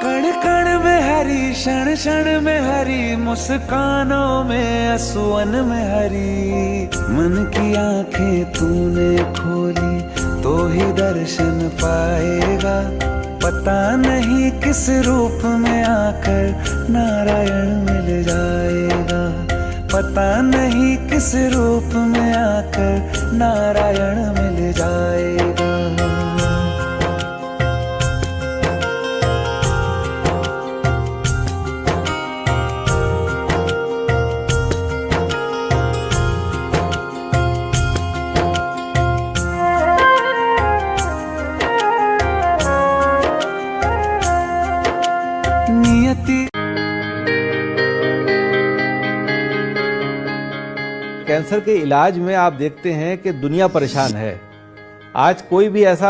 कण कण में हरी, क्षण क्षण में हरी, मुस्कानों में असुअन में हरी। मन की आंखें तूने खोली तो ही दर्शन पाएगा, पता नहीं किस रूप में आकर नारायण मिल जाएगा। पता नहीं किस रूप में आकर नारायण मिल जाएगा। कैंसर के इलाज में आप देखते हैं कि दुनिया परेशान है। आज कोई भी ऐसा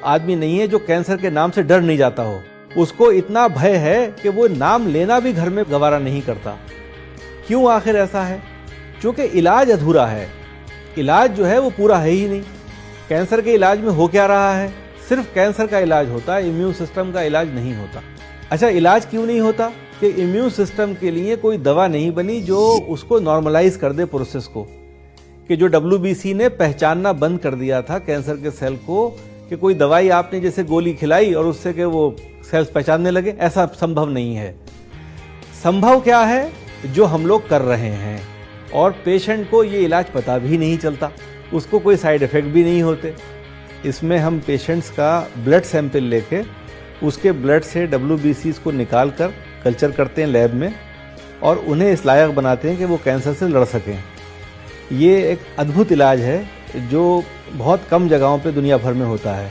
आदमी नहीं है जो कैंसर के नाम से डर नहीं जाता हो। उसको इतना भय है कि वो नाम लेना भी घर में गवारा नहीं करता। क्यों आखिर ऐसा है? क्योंकि इलाज अधूरा है। इलाज जो है वो पूरा है ही नहीं। कैंसर के इलाज में हो क्या रहा है? सिर्फ कैंसर का इलाज होता है, इम्यून सिस्टम का इलाज नहीं होता। अच्छा, इलाज क्यों नहीं होता? कि इम्यून सिस्टम के लिए कोई दवा नहीं बनी जो उसको नॉर्मलाइज कर दे प्रोसेस को। कि जो WBC ने पहचानना बंद कर दिया था कैंसर के सेल को, कि कोई दवाई आपने जैसे गोली खिलाई और उससे कि वो सेल्स पहचानने लगे, ऐसा संभव नहीं है। संभव क्या है? जो हम लोग कर रहे हैं, और पेशेंट को ये इलाज पता भी नहीं चलता, उसको कोई साइड इफेक्ट भी नहीं होते। इसमें हम पेशेंट्स का ब्लड सैंपल लेके उसके ब्लड से WBCs को निकाल कर कल्चर करते हैं लैब में, और उन्हें इस लायक बनाते हैं कि वो कैंसर से लड़ सकें। ये एक अद्भुत इलाज है जो बहुत कम जगहों पे दुनिया भर में होता है।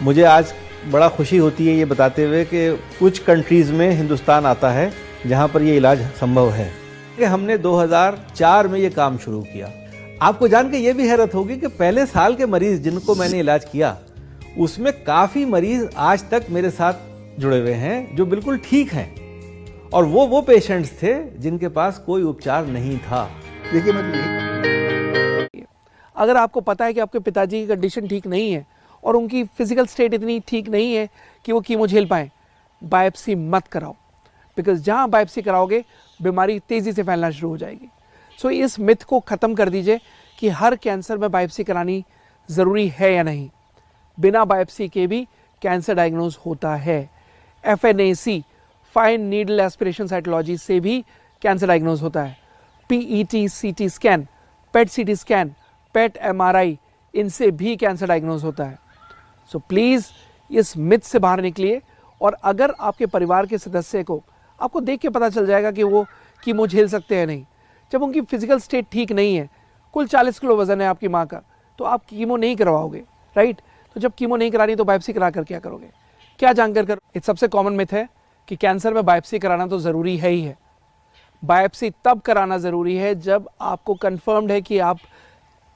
मुझे आज बड़ा खुशी होती है ये बताते हुए कि कुछ कंट्रीज़ में हिंदुस्तान आता है जहाँ पर ये इलाज संभव है। कि हमने 2004 में ये काम शुरू किया। आपको जान के ये भी हैरत होगी कि पहले साल के मरीज़ जिनको मैंने इलाज किया, उसमें काफ़ी मरीज़ आज तक मेरे साथ जुड़े हुए हैं जो बिल्कुल ठीक हैं, और वो पेशेंट्स थे जिनके पास कोई उपचार नहीं था। देखिए, मैं अगर आपको पता है कि आपके पिताजी की कंडीशन ठीक नहीं है और उनकी फिजिकल स्टेट इतनी ठीक नहीं है कि वो कीमो झेल पाएँ, बायोप्सी मत कराओ। बिकॉज जहाँ बायोप्सी कराओगे बीमारी तेज़ी से फैलना शुरू हो जाएगी। सो इस मिथ को ख़त्म कर दीजिए कि हर कैंसर में बायोप्सी करानी ज़रूरी है या नहीं। बिना बायोप्सी के भी कैंसर डायग्नोज होता है। FNAC fine needle aspiration cytology से भी कैंसर डायग्नोज होता है। PET CT scan, PET CT scan, PET MRI, इनसे भी कैंसर डायग्नोज होता है। सो प्लीज़ इस मिथ से बाहर निकलिए। और अगर आपके परिवार के सदस्य को आपको देख के पता चल जाएगा कि वो कीमो झेल सकते हैं नहीं, जब उनकी फिजिकल स्टेट ठीक नहीं है, कुल 40 किलो वजन है आपकी माँ का, तो आप कीमो नहीं करवाओगे, राइट? तो जब कीमो नहीं करानी तो बायोप्सी करा कर क्या करोगे? क्या जानकर करो? ये सबसे कॉमन मिथ है कि कैंसर में बायोप्सी कराना तो ज़रूरी है ही है। बायोप्सी तब कराना ज़रूरी है जब आपको कंफर्म्ड है कि आप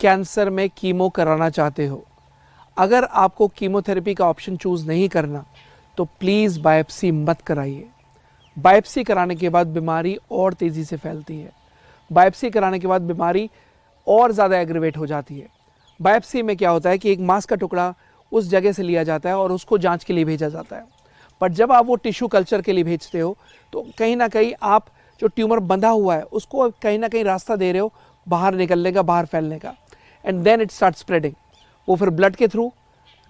कैंसर में कीमो कराना चाहते हो। अगर आपको कीमोथेरेपी का ऑप्शन चूज़ नहीं करना तो प्लीज़ बायोप्सी मत कराइए। बायोप्सी कराने के बाद बीमारी और तेज़ी से फैलती है। बायोप्सी कराने के बाद बीमारी और ज़्यादा एग्रीवेट हो जाती है। बायोप्सी में क्या होता है कि एक मांस का टुकड़ा उस जगह से लिया जाता है और उसको जांच के लिए भेजा जाता है। बट जब आप वो टिश्यू कल्चर के लिए भेजते हो तो कहीं ना कहीं आप जो ट्यूमर बंधा हुआ है उसको कहीं ना कहीं रास्ता दे रहे हो बाहर निकलने का, बाहर फैलने का। And then it start spreading. वो फिर ब्लड के थ्रू,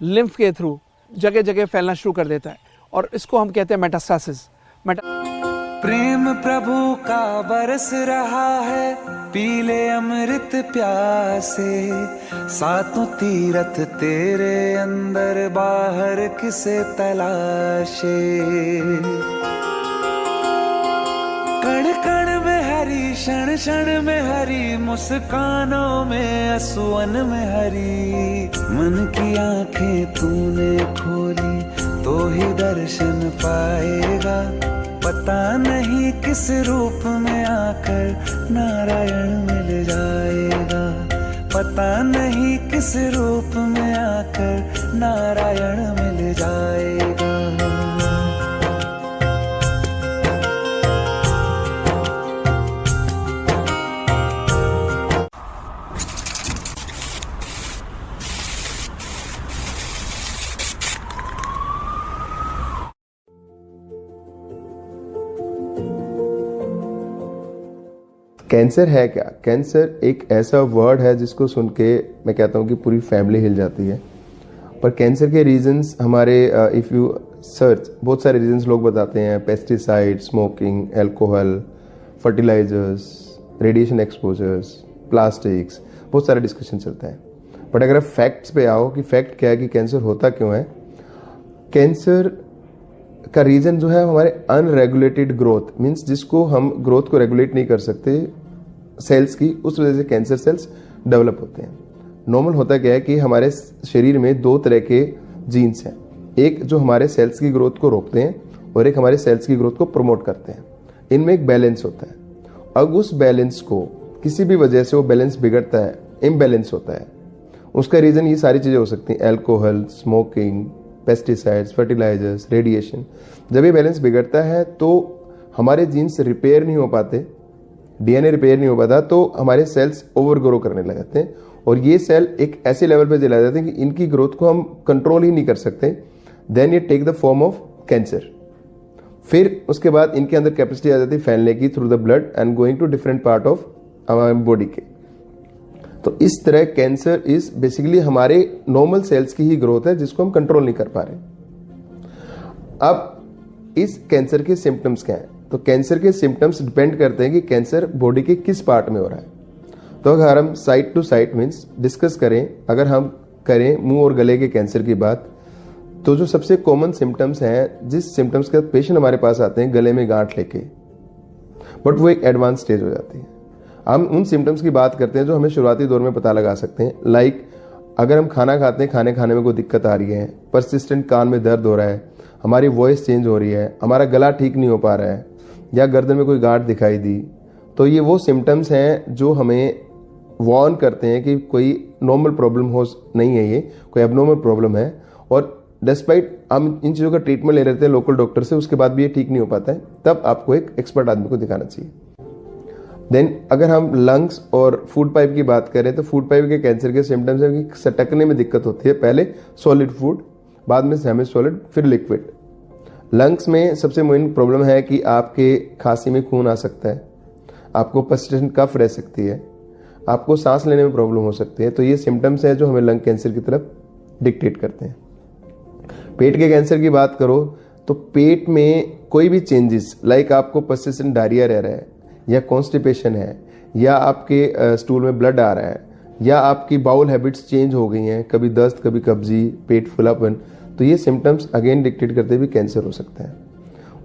लिम्फ के थ्रू जगह जगह फैलना शुरू कर देता है, और इसको हम कहते हैं मेटास्टासिस। प्रेम प्रभु का बरस रहा है, पीले अमृत प्यासे, सातों तीरथ तेरे अंदर, बाहर किसे तलाशे। कण कण में हरी, क्षण क्षण में हरी, मुस्कानों में असुअन में हरी। मन की आंखें तूने खोली तो ही दर्शन पाएगा, पता नहीं किस रूप में आकर नारायण मिल जाएगा। पता नहीं किस रूप में आकर नारायण मिल जाएगा। कैंसर है क्या? कैंसर एक ऐसा वर्ड है जिसको सुन के मैं कहता हूँ कि पूरी फैमिली हिल जाती है। पर कैंसर के रीजंस हमारे इफ़ यू सर्च, बहुत सारे रीजंस लोग बताते हैं। Pesticide, smoking, alcohol, fertilisers, radiation exposures, plastics, बहुत सारा डिस्कशन चलता है। बट अगर आप फैक्ट्स पे आओ कि फैक्ट क्या है कि कैंसर होता क्यों है, कैंसर का रीजन जो है हमारे अनरेगुलेटेड ग्रोथ, मीन्स जिसको हम ग्रोथ को रेगुलेट नहीं कर सकते सेल्स की, उस वजह से कैंसर सेल्स डेवलप होते हैं। नॉर्मल होता क्या है कि हमारे शरीर में दो तरह के जीन्स हैं, एक जो हमारे सेल्स की ग्रोथ को रोकते हैं और एक हमारे सेल्स की ग्रोथ को प्रमोट करते हैं। इनमें एक बैलेंस होता है। अब उस बैलेंस को किसी भी वजह से वो बैलेंस बिगड़ता है, इम्बैलेंस होता है, उसका रीज़न ये सारी चीज़ें हो सकती हैं, alcohol, smoking, pesticides, fertilisers, radiation. जब ये बैलेंस बिगड़ता है तो हमारे जीन्स रिपेयर नहीं हो पाते, डीएनए रिपेयर नहीं हो पाता, तो हमारे सेल्स ओवर ग्रो करने लग जाते हैं और ये सेल एक ऐसे लेवल पे चला जाते हैं कि इनकी ग्रोथ को हम कंट्रोल ही नहीं कर सकते। देन ये take the form of cancer. फिर उसके बाद इनके अंदर कैपेसिटी आ जाती है फैलने की through the blood and going to different part of हमारे बॉडी के। तो इस तरह कैंसर इज बेसिकली हमारे नॉर्मल सेल्स की ही ग्रोथ है जिसको हम कंट्रोल नहीं कर पा रहे। अब इस कैंसर के सिम्टम्स क्या हैं? तो कैंसर के सिम्टम्स डिपेंड करते हैं कि कैंसर बॉडी के किस पार्ट में हो रहा है। तो अगर हम side to side means discuss करें, अगर हम करें मुंह और गले के कैंसर की बात, तो जो सबसे कॉमन सिम्टम्स हैं, जिस सिम्टम्स के पेशेंट हमारे पास आते हैं गले में गांठ लेके, बट वो एक एडवांस स्टेज हो जाती है। हम उन सिम्टम्स की बात करते हैं जो हमें शुरुआती दौर में पता लगा सकते हैं। लाइक अगर हम खाना खाते हैं, खाने में कोई दिक्कत आ रही है, परसिस्टेंट कान में दर्द हो रहा है, हमारी वॉइस चेंज हो रही है, हमारा गला ठीक नहीं हो पा रहा है, या गर्दन में कोई गांठ दिखाई दी, तो ये वो सिम्टम्स हैं जो हमें वार्न करते हैं कि कोई नॉर्मल प्रॉब्लम हो नहीं है, ये कोई एबनॉर्मल प्रॉब्लम है। और डिस्पाइट हम इन चीज़ों का ट्रीटमेंट ले लेते हैं लोकल डॉक्टर से, उसके बाद भी ये ठीक नहीं हो पाता है, तब आपको एक एक्सपर्ट आदमी को दिखाना चाहिए। देन अगर हम लंग्स और फूड पाइप की बात करें तो फूड पाइप के कैंसर के सिम्टम्स है कि सटकने में दिक्कत होती है, पहले सॉलिड फूड, बाद में सेमी सॉलिड, फिर लिक्विड। लंग्स में सबसे मेन प्रॉब्लम है कि आपके खांसी में खून आ सकता है, आपको पर्सिस्टेंट कफ रह सकती है, आपको सांस लेने में प्रॉब्लम हो सकती है। तो ये सिम्टम्स हैं जो हमें लंग कैंसर की तरफ डिक्टेट करते हैं। पेट के कैंसर की बात करो तो पेट में कोई भी चेंजेस, लाइक आपको पर्सिस्टेंट डायरिया रह रहा है, या कॉन्स्टिपेशन है, या आपके स्टूल में ब्लड आ रहा है, या आपकी बाउल हैबिट्स चेंज हो गई हैं, कभी दस्त, कभी कब्जी, पेट फुलापन, तो ये सिम्टम्स अगेन डिक्टेट करते भी कैंसर हो सकता है।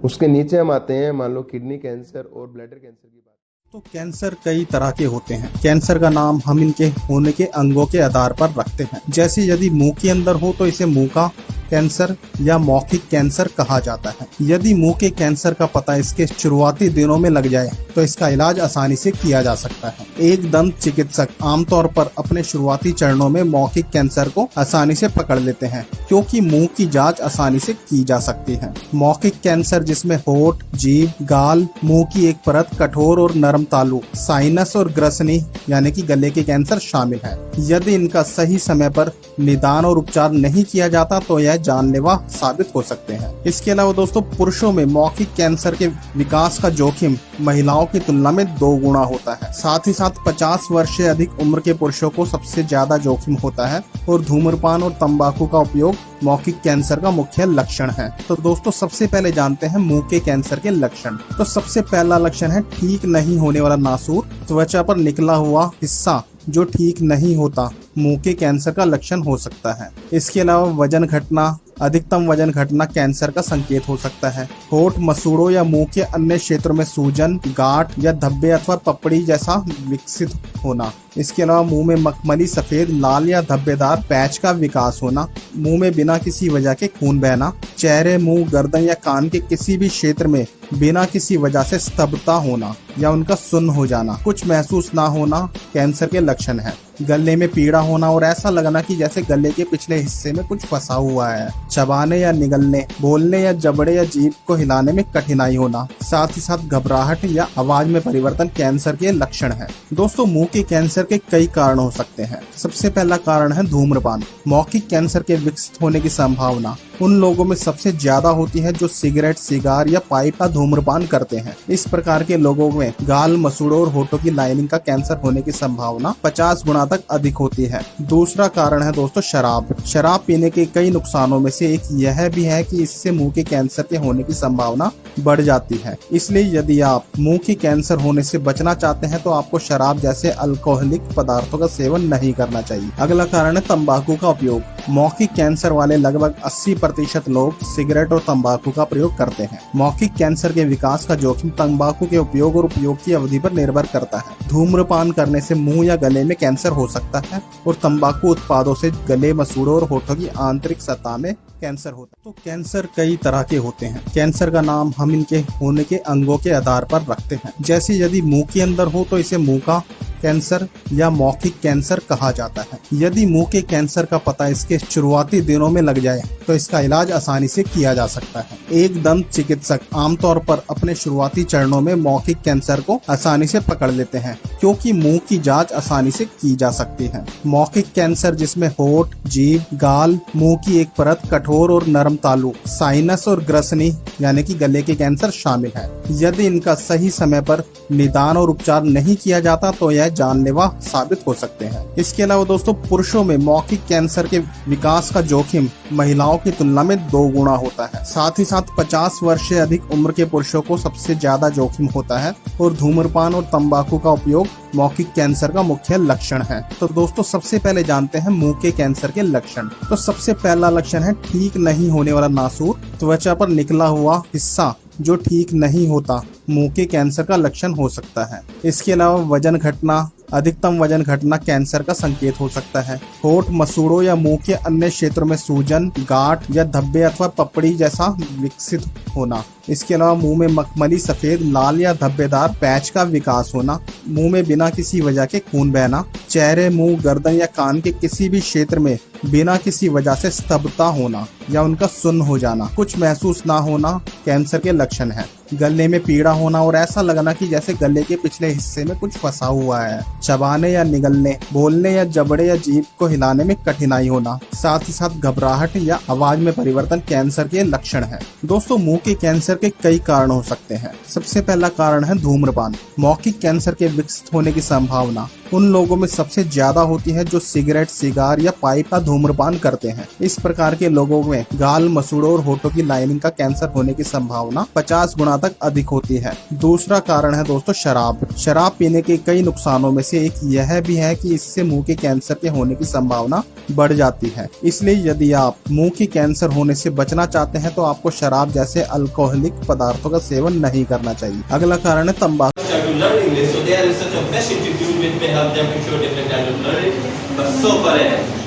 उसके नीचे हम आते हैं, मान लो किडनी कैंसर और ब्लैडर कैंसर की बात। तो कैंसर कई तरह के होते हैं। कैंसर का नाम हम इनके होने के अंगों के आधार पर रखते हैं। जैसे यदि मुंह के अंदर हो तो इसे मुंह का कैंसर या मौखिक कैंसर कहा जाता है। यदि मुंह के कैंसर का पता इसके शुरुआती दिनों में लग जाए तो इसका इलाज आसानी से किया जा सकता है। एक दंत चिकित्सक आमतौर पर अपने शुरुआती चरणों में मौखिक कैंसर को आसानी से पकड़ लेते हैं, क्योंकि मुंह की जांच आसानी से की जा सकती है। मौखिक कैंसर जिसमें होठ, जीभ, गाल, मुंह की एक परत, कठोर और नरम तालु, साइनस और ग्रसनी यानी कि गले के कैंसर शामिल है। यदि इनका सही समय पर निदान और उपचार नहीं किया जाता तो यह जानलेवा साबित हो सकते हैं। इसके अलावा दोस्तों, पुरुषों में मौखिक कैंसर के विकास का जोखिम महिलाओं की तुलना में 2 गुना होता है। साथ ही साथ 50 वर्ष से अधिक उम्र के पुरुषों को सबसे ज्यादा जोखिम होता है और धूम्रपान और तंबाकू का उपयोग मौखिक कैंसर का मुख्य लक्षण है। तो दोस्तों, सबसे पहले जानते हैं मुंह के कैंसर के लक्षण। तो सबसे पहला लक्षण है ठीक नहीं होने वाला नासूर, त्वचा पर निकला हुआ हिस्सा जो ठीक नहीं होता, मुंह के कैंसर का लक्षण हो सकता है। इसके अलावा वजन घटना, अधिकतम वजन घटना कैंसर का संकेत हो सकता है। होठ, मसूड़ों या मुंह के अन्य क्षेत्रों में सूजन, गांठ या धब्बे अथवा पपड़ी जैसा विकसित होना। इसके अलावा मुंह में मखमली, सफेद, लाल या धब्बेदार पैच का विकास होना। मुंह में बिना किसी वजह के खून बहना। चेहरे, मुंह, गर्दन या कान के किसी भी क्षेत्र में बिना किसी वजह से स्तब्धता होना या उनका सुन्न हो जाना। कुछ महसूस ना होना कैंसर के लक्षण है। गले में पीड़ा होना और ऐसा लगना कि जैसे गले के पिछले हिस्से में कुछ फंसा हुआ है। चबाने या निगलने, बोलने या जबड़े या जीभ को हिलाने में कठिनाई होना। साथ ही साथ घबराहट या आवाज में परिवर्तन कैंसर के लक्षण है। दोस्तों, मुंह के कैंसर के कई कारण हो सकते हैं। सबसे पहला कारण है धूम्रपान। मौखिक कैंसर के विकसित होने की संभावना उन लोगों में सबसे ज्यादा होती है जो सिगरेट, सिगार या पाइप का धूम्रपान करते हैं। इस प्रकार के लोगों में गाल, मसूड़ों और होठों की लाइनिंग का कैंसर होने की संभावना 50 गुना तक अधिक होती है। दूसरा कारण है दोस्तों शराब। शराब पीने के कई नुकसानों में से एक यह भी है कि इससे मुंह के कैंसर के होने की संभावना बढ़ जाती है। इसलिए यदि आप मुंह के कैंसर होने से बचना चाहते हैं तो आपको शराब जैसे अल्कोहलिक पदार्थों का सेवन नहीं करना चाहिए। अगला कारण है तंबाकू का उपयोग। मौखिक कैंसर वाले लगभग 80% लोग सिगरेट और तंबाकू का प्रयोग करते हैं। मौखिक कैंसर के विकास का जोखिम तंबाकू के उपयोग और उपयोग की अवधि पर निर्भर करता है। धूम्रपान करने से मुंह या गले में कैंसर हो सकता है और तंबाकू उत्पादों से गले, मसूड़ों और होठों की आंतरिक सतह में कैंसर होता है। तो कैंसर कई तरह के होते हैं। कैंसर का नाम हम इनके होने के अंगों के आधार पर रखते हैं। जैसे यदि मुंह के अंदर हो तो इसे मुंह का कैंसर या मौखिक कैंसर कहा जाता है। यदि मुंह के कैंसर का पता इसके शुरुआती दिनों में लग जाए तो इसका इलाज आसानी से किया जा सकता है। एक दंत चिकित्सक आमतौर पर अपने शुरुआती चरणों में मौखिक कैंसर को आसानी से पकड़ लेते हैं क्योंकि मुंह की जांच आसानी से की जा सकती है। मौखिक कैंसर जिसमें होठ, जीभ, गाल, मुंह की एक परत, कठोर और नरम तालु, साइनस और ग्रसनी यानी कि गले के कैंसर शामिल है। यदि इनका सही समय पर निदान और उपचार नहीं किया जाता तो यह जानलेवा साबित हो सकते हैं। इसके अलावा दोस्तों पुरुषों में मौखिक कैंसर के विकास का जोखिम महिलाओं की तुलना में 2 गुना होता है। साथ ही साथ 50 वर्ष से अधिक उम्र के पुरुषों को सबसे ज्यादा जोखिम होता है और धूम्रपान और तंबाकू का उपयोग मौखिक कैंसर का मुख्य लक्षण है। तो दोस्तों सबसे पहले जानते हैं मुंह के कैंसर के लक्षण। तो सबसे पहला लक्षण है ठीक नहीं होने वाला नासूर, त्वचा पर निकला हुआ हिस्सा जो ठीक नहीं होता मुंह के कैंसर का लक्षण हो सकता है। इसके अलावा वजन घटना, अधिकतम वजन घटना कैंसर का संकेत हो सकता है। होठ, मसूड़ों या मुंह के अन्य क्षेत्रों में सूजन, गांठ या धब्बे अथवा पपड़ी जैसा विकसित होना। इसके अलावा मुंह में मखमली, सफेद, लाल या धब्बेदार पैच का विकास होना। मुंह में बिना किसी वजह के खून बहना। चेहरे, मुंह, गर्दन या कान के किसी भी क्षेत्र में बिना किसी वजह से स्तब्धता होना या उनका सुन्न हो जाना, कुछ महसूस ना होना कैंसर के लक्षण है। गले में पीड़ा होना और ऐसा लगना कि जैसे गले के पिछले हिस्से में कुछ फंसा हुआ है। चबाने या निगलने, बोलने या जबड़े या जीभ को हिलाने में कठिनाई होना। साथ ही साथ घबराहट या आवाज में परिवर्तन कैंसर के लक्षण है। दोस्तों मुंह के कैंसर के कई कारण हो सकते हैं। सबसे पहला कारण है धूम्रपान। मौखिक कैंसर के विकसित होने की संभावना उन लोगों में सबसे ज्यादा होती है जो सिगरेट, सिगार या पाइप का धूम्रपान करते हैं। इस प्रकार के लोगों में गाल, मसूड़ों और होठों की लाइनिंग का कैंसर होने की संभावना 50 गुना तक अधिक होती है। दूसरा कारण है दोस्तों शराब। शराब पीने के कई नुकसानों में से एक यह भी है कि इससे मुंह के कैंसर के होने की संभावना बढ़ जाती है। इसलिए यदि आप मुंह के कैंसर होने से बचना चाहते हैं तो आपको शराब जैसे अल्कोहलिक पदार्थों का सेवन नहीं करना चाहिए। अगला कारण है तंबाकू।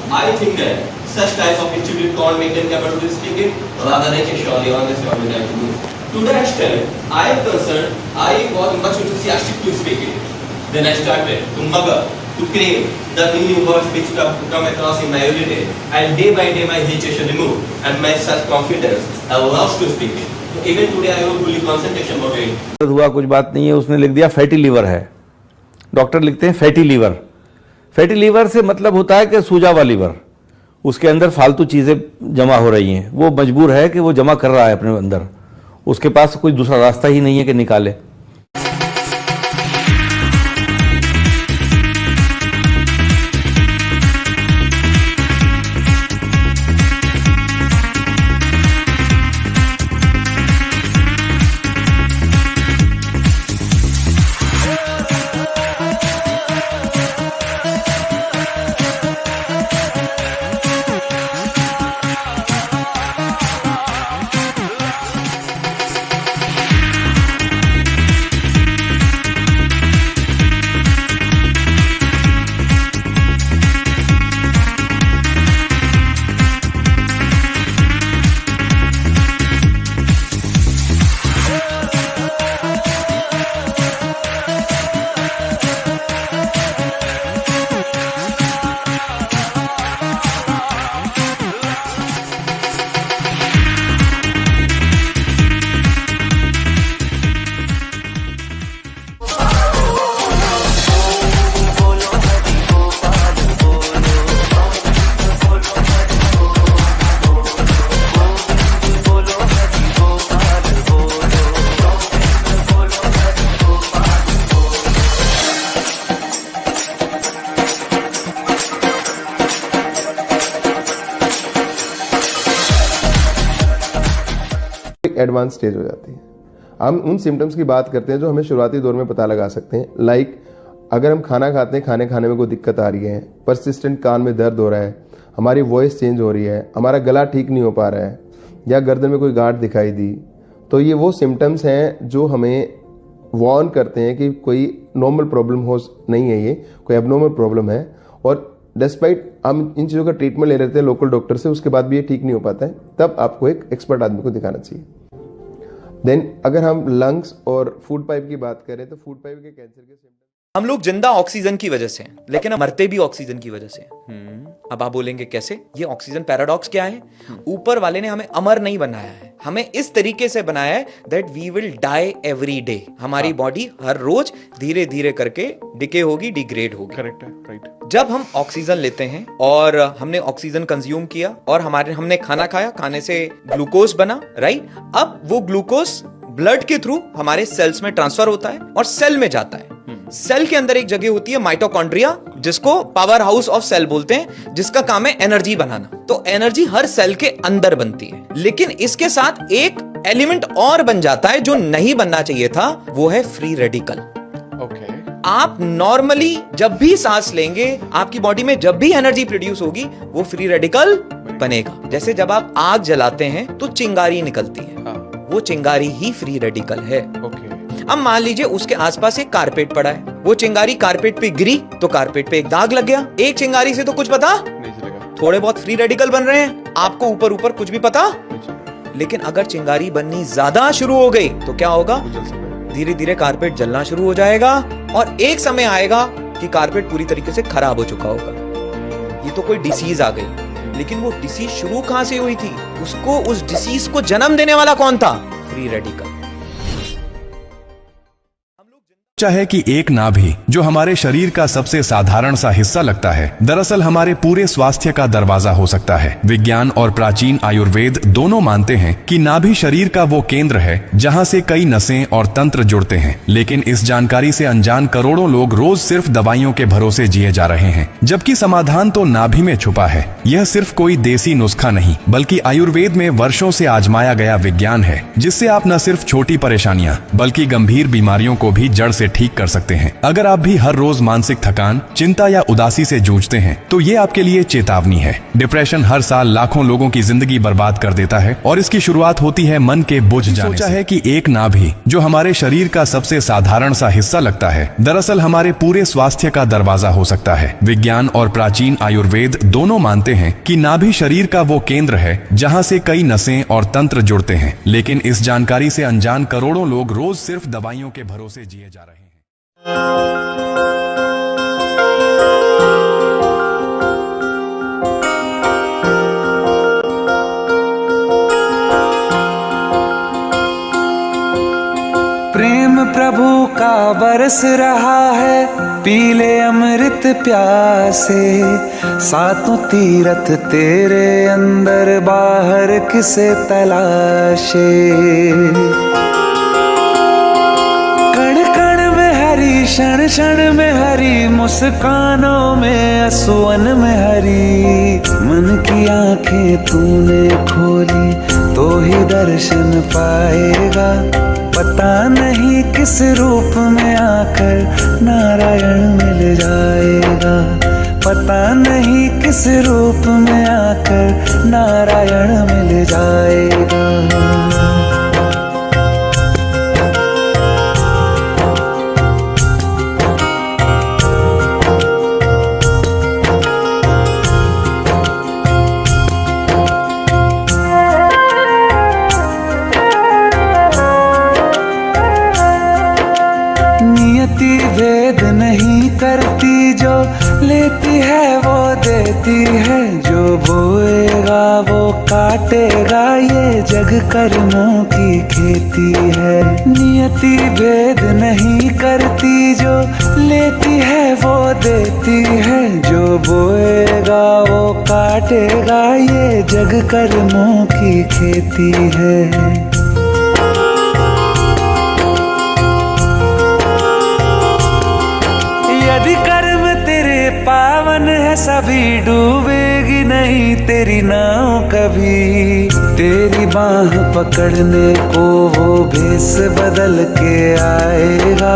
I think that such type of institute can't make them capable to speak it. Rather, they can surely, honestly, what we have to do. To that extent, I am concerned, I was much enthusiastic to speak it. Then I started to mugger, to crave the new words which come across in my everyday. And day by day, my hesitation removed, and my self-confidence allows to speak it. So even today, I have fully concentration about it. हुआ कुछ बात नहीं है, उसने लिख दिया fatty liver है। Doctor लिखते हैं फैटी लीवर। फैटी लीवर से मतलब होता है कि सूजा हुआ लीवर, उसके अंदर फालतू चीज़ें जमा हो रही हैं, वो मजबूर है कि वो जमा कर रहा है अपने अंदर, उसके पास कोई दूसरा रास्ता ही नहीं है कि निकाले। एक एडवांस स्टेज हो जाती है। हम उन सिम्टम्स की बात करते हैं जो हमें शुरुआती दौर में पता लगा सकते हैं। लाइक अगर हम खाना खाते हैं, खाने में कोई दिक्कत आ रही है, परसिस्टेंट कान में दर्द हो रहा है, हमारी वॉइस चेंज हो रही है, हमारा गला ठीक नहीं हो पा रहा है, या गर्दन में कोई गांठ दिखाई दी, तो ये वो सिम्टम्स हैं जो हमें वार्न करते हैं कि कोई नॉर्मल प्रॉब्लम हो नहीं है, ये कोई एबनॉर्मल प्रॉब्लम है। और डिस्पाइट हम इन चीज़ों का ट्रीटमेंट ले लेते हैं लोकल डॉक्टर से, उसके बाद भी ये ठीक नहीं हो पाता है, तब आपको एक एक्सपर्ट आदमी को दिखाना चाहिए। देन अगर हम लंग्स और फूड पाइप की बात करें तो फूड पाइप के कैंसर के सिम्टम्स, हम लोग जिंदा ऑक्सीजन की वजह से हैं, लेकिन हम मरते भी ऑक्सीजन की वजह से हैं। अब आप बोलेंगे कैसे? ये ऑक्सीजन पैराडॉक्स क्या है? ऊपर वाले ने हमें अमर नहीं बनाया है, हमें इस तरीके से बनाया है that we will die every day. हमारी बॉडी हर रोज धीरे धीरे करके डिके होगी, डिग्रेड होगी। करेक्ट है, राइट। जब हम ऑक्सीजन लेते हैं और हमने ऑक्सीजन कंज्यूम किया और हमने खाना खाया, खाने से ग्लूकोज बना, राइट। अब वो ग्लूकोज ब्लड के थ्रू हमारे सेल्स में ट्रांसफर होता है और सेल में जाता है। सेल के अंदर एक जगह होती है माइटोकॉन्ड्रिया, जिसको पावर हाउस ऑफ सेल बोलते हैं, जिसका काम है एनर्जी बनाना। तो एनर्जी हर सेल के अंदर बनती है, लेकिन इसके साथ एक एलिमेंट और बन जाता है जो नहीं बनना चाहिए था, वो है फ्री रेडिकल। ओके। आप नॉर्मली जब भी सांस लेंगे, आपकी बॉडी में जब भी एनर्जी प्रोड्यूस होगी, वो फ्री रेडिकल बनेगा। जैसे जब आप आग जलाते हैं तो चिंगारी निकलती है, वो चिंगारी ही फ्री रेडिकल है। ओके। अब मान लीजिए उसके आसपास एक कारपेट पड़ा है, वो चिंगारी कारपेट पे गिरी तो कारपेट पे एक दाग लग गया। एक चिंगारी से तो कुछ पता नहीं चलेगा, थोड़े बहुत फ्री रेडिकल बन रहे हैं, आपको ऊपर ऊपर कुछ भी पता नहीं चलेगा। लेकिन अगर चिंगारी बननी ज्यादा शुरू हो गई तो क्या होगा? जल सकता है। धीरे धीरे कारपेट जलना शुरू हो जाएगा और एक समय आएगा कि कारपेट पूरी तरीके से खराब हो चुका होगा। ये तो कोई डिसीज आ गई, लेकिन वो डिसीज शुरू कहां से हुई थी? उसको, उस डिसीज को जन्म देने वाला कौन था? Free radical. चाहे कि एक नाभि जो हमारे शरीर का सबसे साधारण सा हिस्सा लगता है, दरअसल हमारे पूरे स्वास्थ्य का दरवाजा हो सकता है। विज्ञान और प्राचीन आयुर्वेद दोनों मानते हैं कि नाभि शरीर का वो केंद्र है जहां से कई नसें और तंत्र जुड़ते हैं। लेकिन इस जानकारी से अनजान करोड़ों लोग रोज सिर्फ दवाइयों के भरोसे जिए जा रहे हैं, जबकि समाधान तो नाभि में छुपा है। यह सिर्फ कोई देसी नुस्खा नहीं, बल्कि आयुर्वेद में वर्षों से आजमाया गया विज्ञान है, जिससे आप न सिर्फ छोटी परेशानियां बल्कि गंभीर बीमारियों को भी जड़ से ठीक कर सकते हैं। अगर आप भी हर रोज मानसिक थकान, चिंता या उदासी से जूझते हैं, तो ये आपके लिए चेतावनी है। डिप्रेशन हर साल लाखों लोगों की जिंदगी बर्बाद कर देता है और इसकी शुरुआत होती है मन के बुझ जाने से। सोचा है कि एक नाभि जो हमारे शरीर का सबसे साधारण सा हिस्सा लगता है, दरअसल हमारे पूरे स्वास्थ्य का दरवाजा हो सकता है। विज्ञान और प्राचीन आयुर्वेद दोनों मानते हैं कि नाभि शरीर का वो केंद्र है जहां से कई नसें और तंत्र जुड़ते हैं। लेकिन इस जानकारी से अनजान करोड़ों लोग रोज सिर्फ दवाइयों के भरोसे जिए जा रहे हैं। प्रेम प्रभु का बरस रहा है, पीले अमृत प्यासे, सातों तीरथ तेरे अंदर, बाहर किसे तलाशे। क्षण क्षण में हरी, मुस्कानों में असुवन में हरी, मन की आंखें तूने खोली तो ही दर्शन पाएगा। पता नहीं किस रूप में आकर नारायण मिल जाएगा, पता नहीं किस रूप में आकर नारायण मिल जाएगा। भेद नहीं करती, जो लेती है वो देती है, जो बोएगा वो काटेगा, ये जग कर्मों की खेती है। नियति भेद नहीं करती, जो लेती है वो देती है, जो बोएगा वो काटेगा, ये जग कर्मों की खेती है। यदि कर्म तेरे पावन है, सभी डूबेगी नहीं तेरी नाव कभी। तेरे तेरी बाह पकड़ने को वो भेस बदल के आएगा,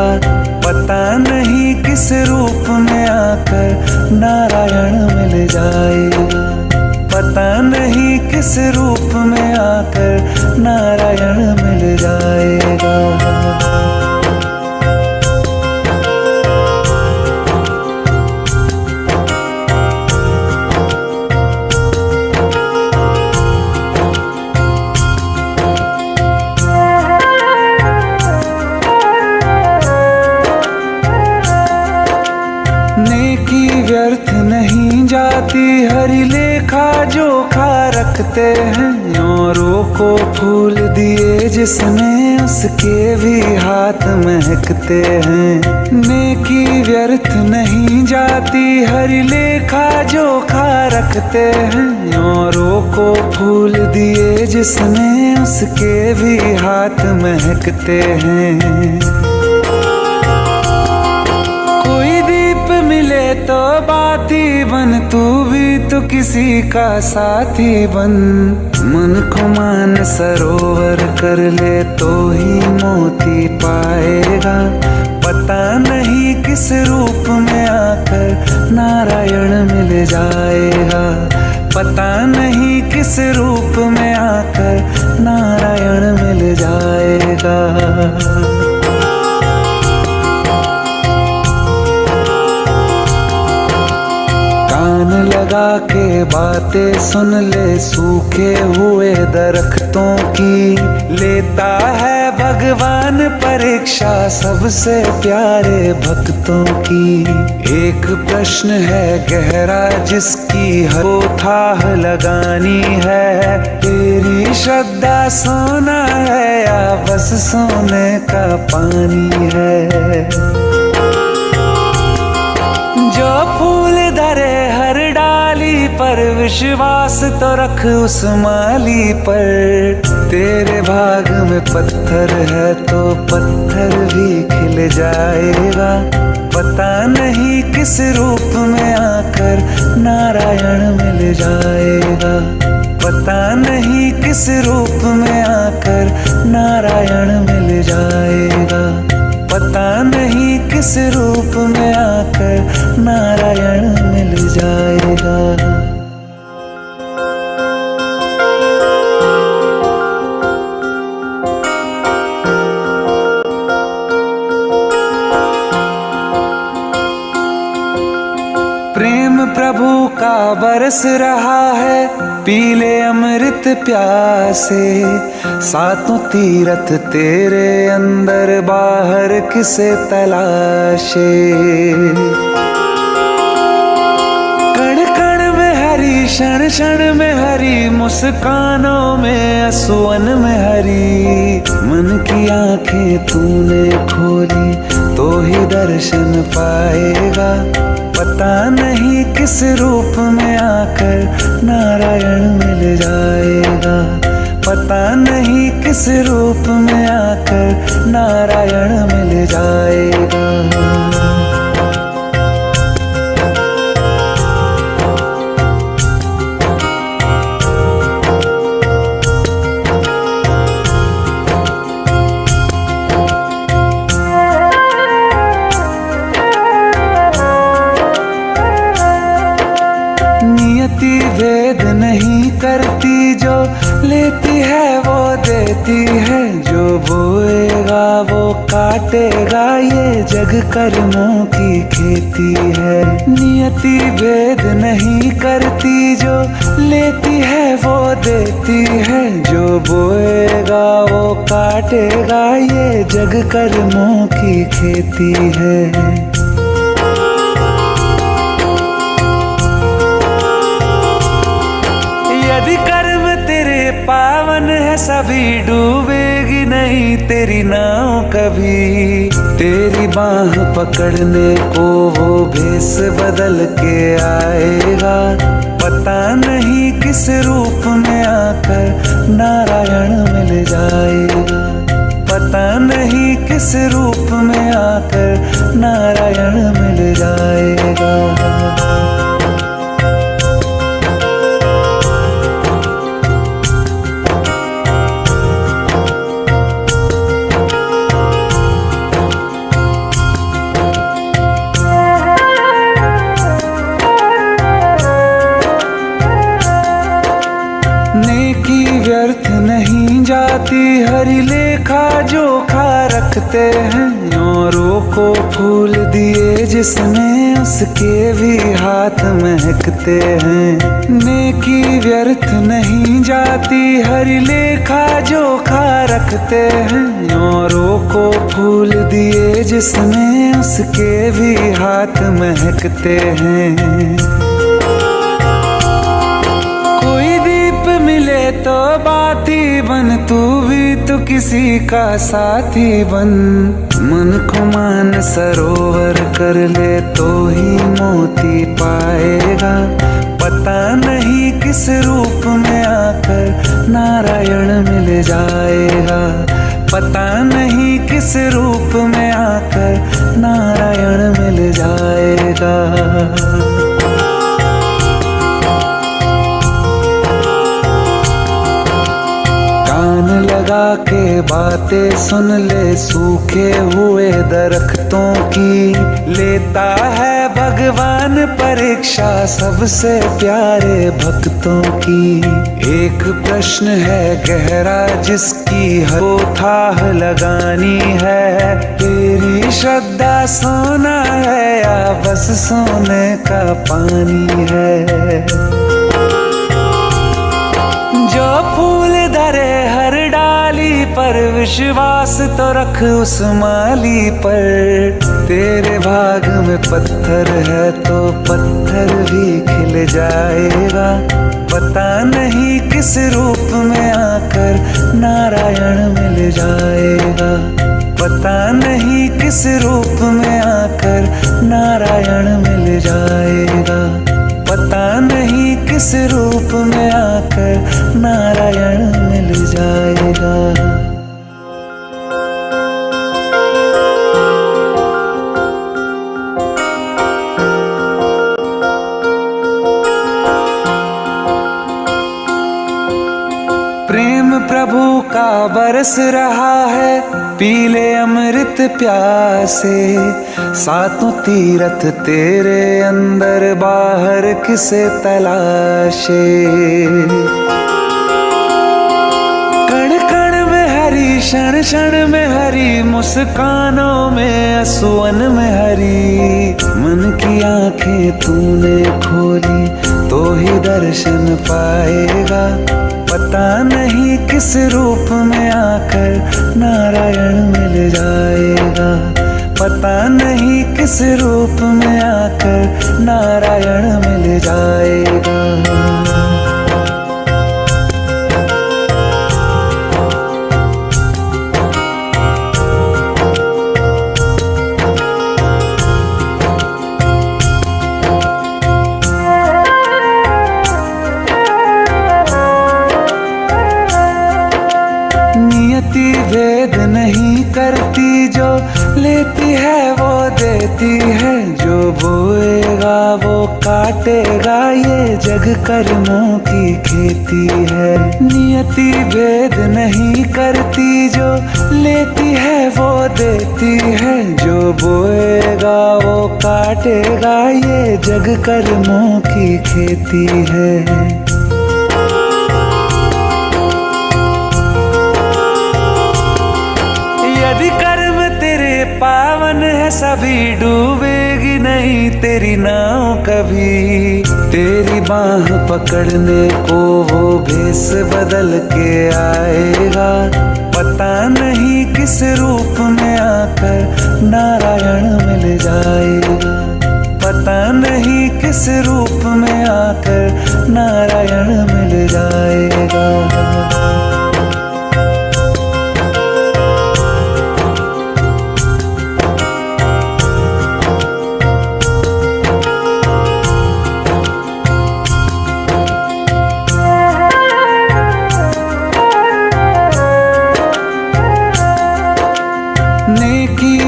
पता नहीं किस रूप में आकर नारायण मिल जाएगा, पता नहीं किस रूप में आकर नारायण मिल जाएगा। नेकी व्यर्थ नहीं जाती, हरि लेखा जोखा रखते हैं, औरों को फूल दिए जिसने उसके भी हाथ महकते हैं। नेकी व्यर्थ नहीं जाती, हरि लेखा जोखा रखते हैं, औरों को फूल दिए जिसने उसके भी हाथ महकते हैं। मिले तो बाती बन, तू भी तो किसी का साथी बन, मन को मान सरोवर कर ले तो ही मोती पाएगा, पता नहीं किस रूप में आकर नारायण मिल जाएगा, पता नहीं किस रूप में आकर नारायण मिल जाएगा। कान लगा के बातें सुन ले सूखे हुए दरख्तों की, लेता है भगवान परीक्षा सबसे प्यारे भक्तों की। एक प्रश्न है गहरा जिसकी हो थाह लगानी है, तेरी श्रद्धा सोना है या बस सोने का पानी है। जो फूल धरे हर डाली पर, विश्वास तो रख उस माली पर, तेरे भाग में पत्थर है तो पत्थर भी खिल जाएगा, पता नहीं किस रूप में आकर नारायण मिल जाएगा, पता नहीं किस रूप में आकर नारायण मिल जाएगा, पता नहीं किस रूप में आकर नारायण मिल जाएगा। प्रेम प्रभु का बरस रहा है, पीले अमृत प्यासे, सातों तीरथ तेरे अंदर बाहर किसे तलाशे। कण कण में हरी, क्षण क्षण में हरी, मुस्कानों में असुवन में हरी, मन की आंखें तूने खोली तो ही दर्शन पाएगा, पता नहीं किस रूप में आकर नारायण मिल जाएगा, पता नहीं किस रूप में आकर नारायण मिल जाएगा। नियति भेद नहीं करती, जो लेती है वो देती है, जो बोएगा वो काटेगा, ये जग कर्मों की खेती है। नियति भेद नहीं करती, जो लेती है वो देती है, जो बोएगा वो काटेगा, ये जग कर्मों की खेती है। यदि कर्म तेरे पावन है, सभी डूबेगी नहीं तेरी नाव कभी, तेरी बाह पकड़ने को वो भेस बदल के आएगा, पता नहीं किस रूप में आकर नारायण मिल जाएगा, पता नहीं किस रूप में आकर नारायण मिल जाएगा। लेखा जोखा रखते हैं, औरों को फूल दिए जिसने उसके भी हाथ महकते हैं। नेकी व्यर्थ नहीं जाती, हर लेखा जोखा रखते हैं, औरों को फूल दिए जिसने उसके भी हाथ महकते हैं। कोई दीप मिले तो बाती बन, तू भी तो किसी का साथी बन। मन को मान सरोवर कर ले तो ही मोती पाएगा, पता नहीं किस रूप में आकर नारायण मिल जाएगा। पता नहीं किस रूप में आकर नारायण मिल जाएगा। कान लगा के बातें सुन ले सूखे हुए दरख्तों की, लेता है भगवान परीक्षा सबसे प्यारे भक्तों की। एक प्रश्न है गहरा जिसकी हो थाह लगानी है, तेरी श्रद्धा सोना है या बस सोने का पानी है। जो फूल धरे हर डाली पर, विश्वास तो रख उस माली पर। तेरे भाग में पत्थर है तो पत्थर भी खिल जाएगा, पता नहीं किस रूप में आकर नारायण मिल जाएगा। पता नहीं किस रूप में आकर नारायण मिल जाएगा। पता नहीं किस रूप में आकर नारायण मिल जाएगा। प्रेम प्रभु का बरस रहा है, पीले अमृत प्यासे। सातों तीरथ तेरे अंदर बाहर किसे तलाशे। कण कण में हरी, क्षण क्षण में हरी, मुस्कानों में असुवन में हरी। मन की आंखें तूने खोली तो ही दर्शन पाएगा, पता नहीं किस रूप में आकर नारायण मिल जाएगा। पता नहीं किस रूप में आकर नारायण मिल जाएगा। नियति भेद नहीं करती, जो लेती है वो देती है। जो बोएगा वो काटेगा, ये जग कर्मों की खेती है। नियति भेद नहीं करती, जो लेती है वो देती है। जो बोएगा वो काटेगा, ये जग कर्मों की खेती है। यदि कर्म तेरे पावन है, सभी डूबेगी नहीं तेरी नाव कभी। तेरी बाह पकड़ने को वो भेष बदल के आएगा, पता नहीं किस रूप में आकर नारायण मिल जाएगा। पता नहीं किस रूप में आकर नारायण मिल जाएगा।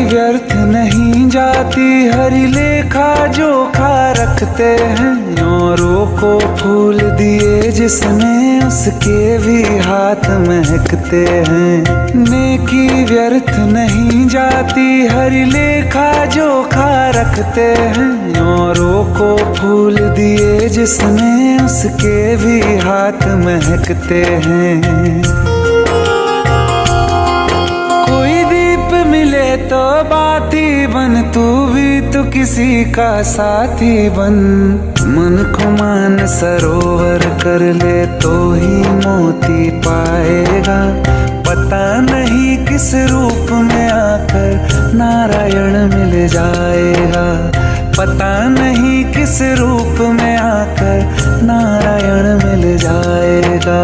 व्यर्थ नहीं जाती, हरी लेखा जोखा रखते हैं। औरों को फूल दिए जिसने उसके भी हाथ महकते हैं। नेकी व्यर्थ नहीं जाती, हरी लेखा जोखा रखते हैं। औरों को फूल दिए जिसने उसके भी हाथ महकते हैं। किसी का साथी बन, मन को मान सरोवर कर ले तो ही मोती पाएगा। पता नहीं किस रूप में आकर नारायण मिल जाएगा, पता नहीं किस रूप में आकर नारायण मिल जाएगा।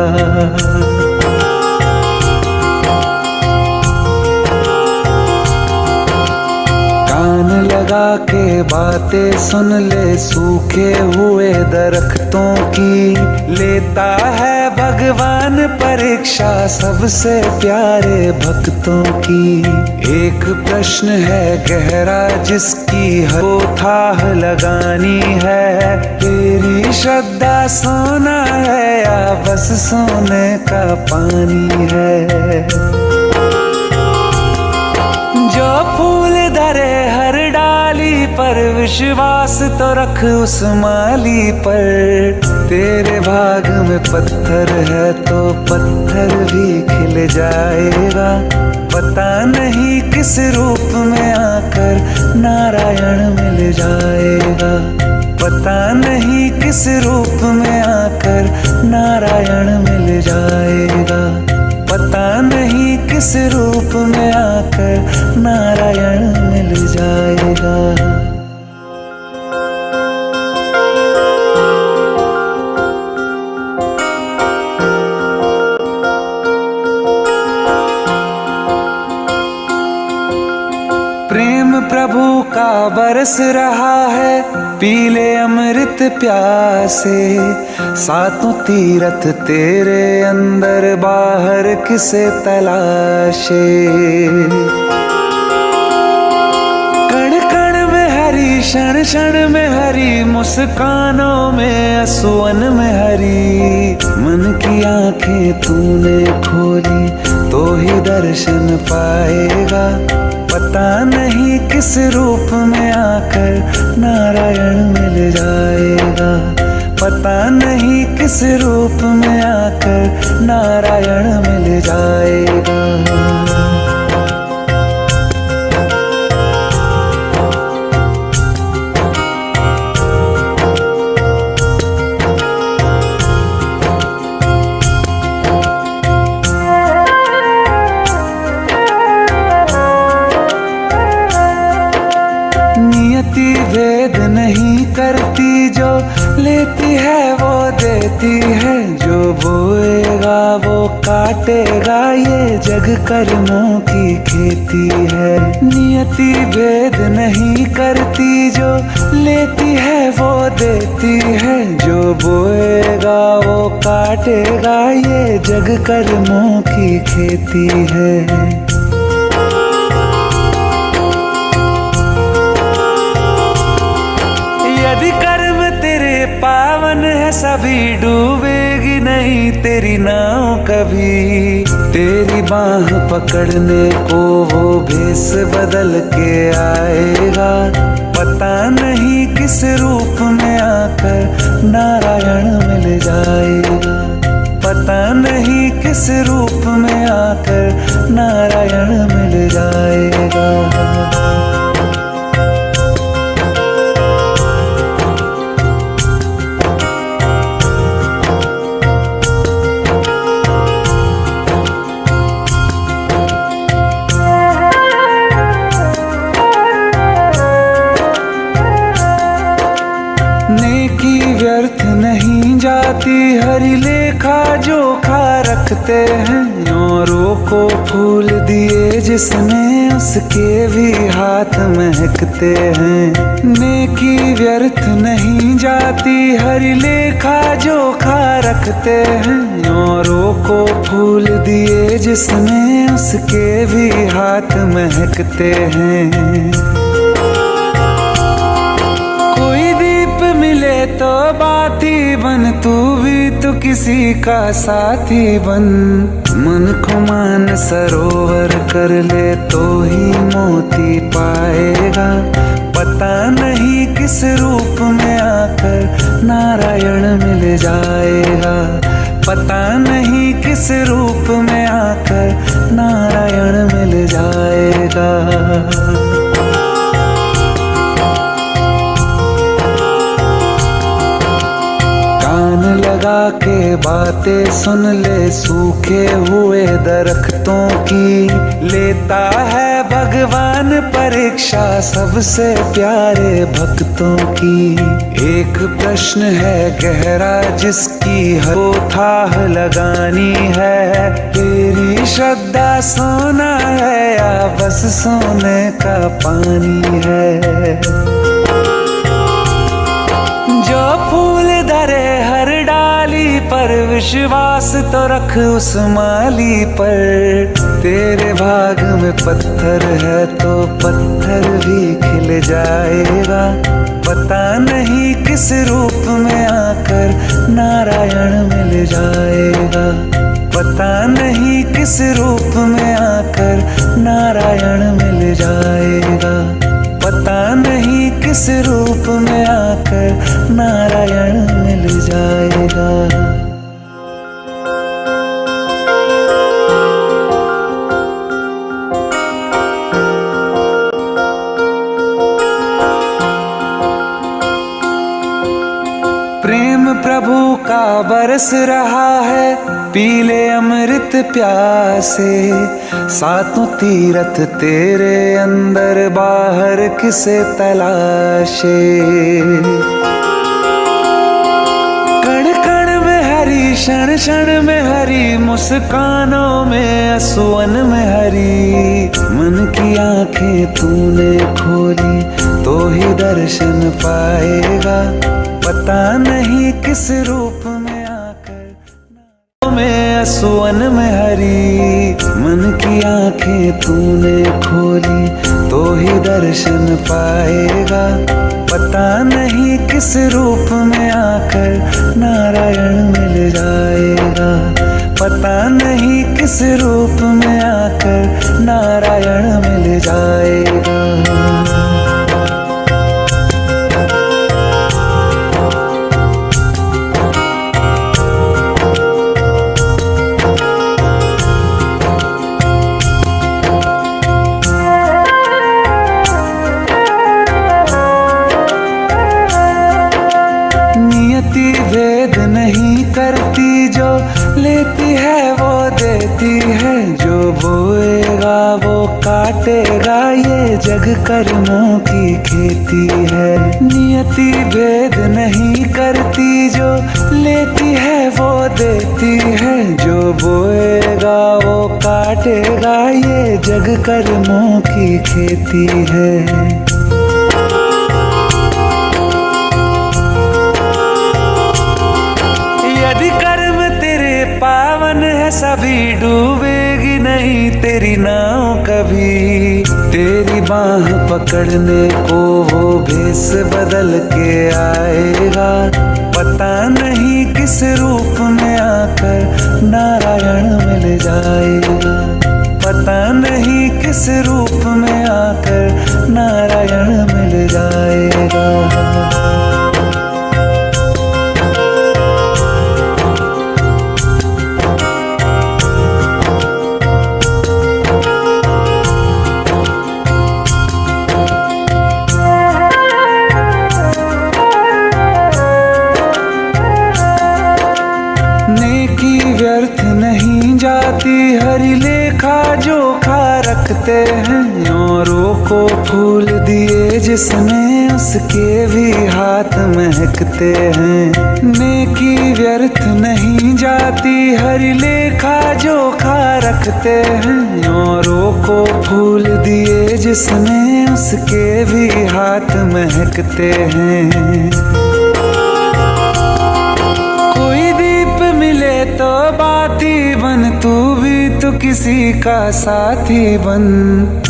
कान लगा के बातें सुन ले सूखे हुए दरख्तों की, लेता है भगवान परीक्षा सबसे प्यारे भक्तों की। एक प्रश्न है गहरा जिसकी हो थाह लगानी है, तेरी श्रद्धा सोना है या बस सोने का पानी है। जो फूल धरे हर डाली पर विश्वास तो रख उस माली पर, तेरे भाग में पत्थर है तो पत्थर भी खिल जाएगा। पता नहीं किस रूप में आकर नारायण मिल जाएगा, पता नहीं किस रूप में आकर नारायण मिल जाएगा, पता नहीं किस रूप में आकर नारायण मिल जाएगा। प्रेम प्रभु का बरस रहा है, पीले अमृत प्यासे। सातों तीरथ तेरे अंदर बाहर किसे तलाशे। कण कण में हरी, क्षण क्षण में हरी, मुस्कानों में असुवन में हरी। मन की आंखें तूने खोली तो ही दर्शन पाएगा। पता नहीं किस रूप में आकर नारायण मिल जाएगा, पता नहीं किस रूप में आकर नारायण मिल जाएगा। नियति भेद नहीं करती, जो लेती है वो देती है। जो बोएगा वो काटेगा, ये जग कर्मों की खेती है। नियति भेद नहीं करती, जो लेती है वो देती है। जो बोएगा वो काटेगा, ये जग कर्मों की खेती है। यदि कर्म तेरे पावन है, सभी डूबेगी नहीं तेरी नाव कभी। तेरी बाह पकड़ने को वो भेष बदल के आएगा। पता नहीं किस रूप में आकर नारायण मिल जाएगा, पता नहीं किस रूप में आकर नारायण मिल जाएगा। नेकी व्यर्थ नहीं जाती, हरि लेखा जोखा रखते हैं। औरों को फूल दिए जिसने, उसके भी हाथ महकते हैं। नेकी व्यर्थ नहीं जाती, हरि लेखा जोखा रखते हैं। औरों को फूल दिए जिसने, उसके भी हाथ महकते हैं। मिले तो बाती बन, तू भी तो किसी का साथी बन। मन को मान सरोवर कर ले तो ही मोती पाएगा। पता नहीं किस रूप में आकर नारायण मिल जाएगा, पता नहीं किस रूप में आकर नारायण मिल जाएगा। बातें सुन ले सूखे हुए दरख्तों की, लेता है भगवान परीक्षा सबसे प्यारे भक्तों की। एक प्रश्न है गहरा जिसकी हर को थाह लगानी है, तेरी श्रद्धा सोना है या बस सोने का पानी है। जो फूल धरे हर डाली पर विश्वास तो रख उस माली पर, तेरे भाग में पत्थर है तो पत्थर भी खिल जाएगा। पता नहीं किस रूप में आकर नारायण मिल जाएगा, पता नहीं किस रूप में आकर नारायण मिल जाएगा, पता नहीं किस रूप में आकर नारायण मिल जाएगा। प्रेम प्रभु का बरस रहा है, पीले अमृत प्यासे, सातों तीरथ तेरे अंदर बाहर किसे तलाशे। कण कण में हरी, क्षण क्षण में हरी, मुस्कानों में असुवन में हरी। मन की आंखें तूने खोली तो ही दर्शन पाएगा, पता नहीं किस रूप में आकर में असुवन में हरी। मन की आंखें तूने खोली तो ही दर्शन पाएगा, पता नहीं किस रूप में आकर नारायण मिल जाएगा, पता नहीं किस रूप में आकर नारायण मिल जाएगा। भेद नहीं करती, जो लेती है वो देती है, जो बोएगा वो काटेगा, ये जग कर्मों की खेती है। नियति भेद नहीं करती, जो लेती है वो देती है, जो बोएगा वो काटेगा, ये जग कर्मों की खेती है। पावन है सभी डूबेगी नहीं तेरी नाव कभी, तेरी बाह पकड़ने को वो भेष बदल के आएगा, पता नहीं किस रूप में आकर नारायण मिल जाएगा, पता नहीं किस रूप में आकर नारायण मिल जाएगा। व्यर्थ नहीं जाती, हरि लेखा जोखा रखते हैं, औरों को फूल दिए जिसने उसके भी हाथ महकते हैं। नेकी व्यर्थ नहीं जाती, हरि लेखा जोखा रखते हैं, औरों को फूल दिए जिसने उसके भी हाथ महकते हैं। कोई दीप मिले तो बाती बन, तू भी तो किसी का साथी बन,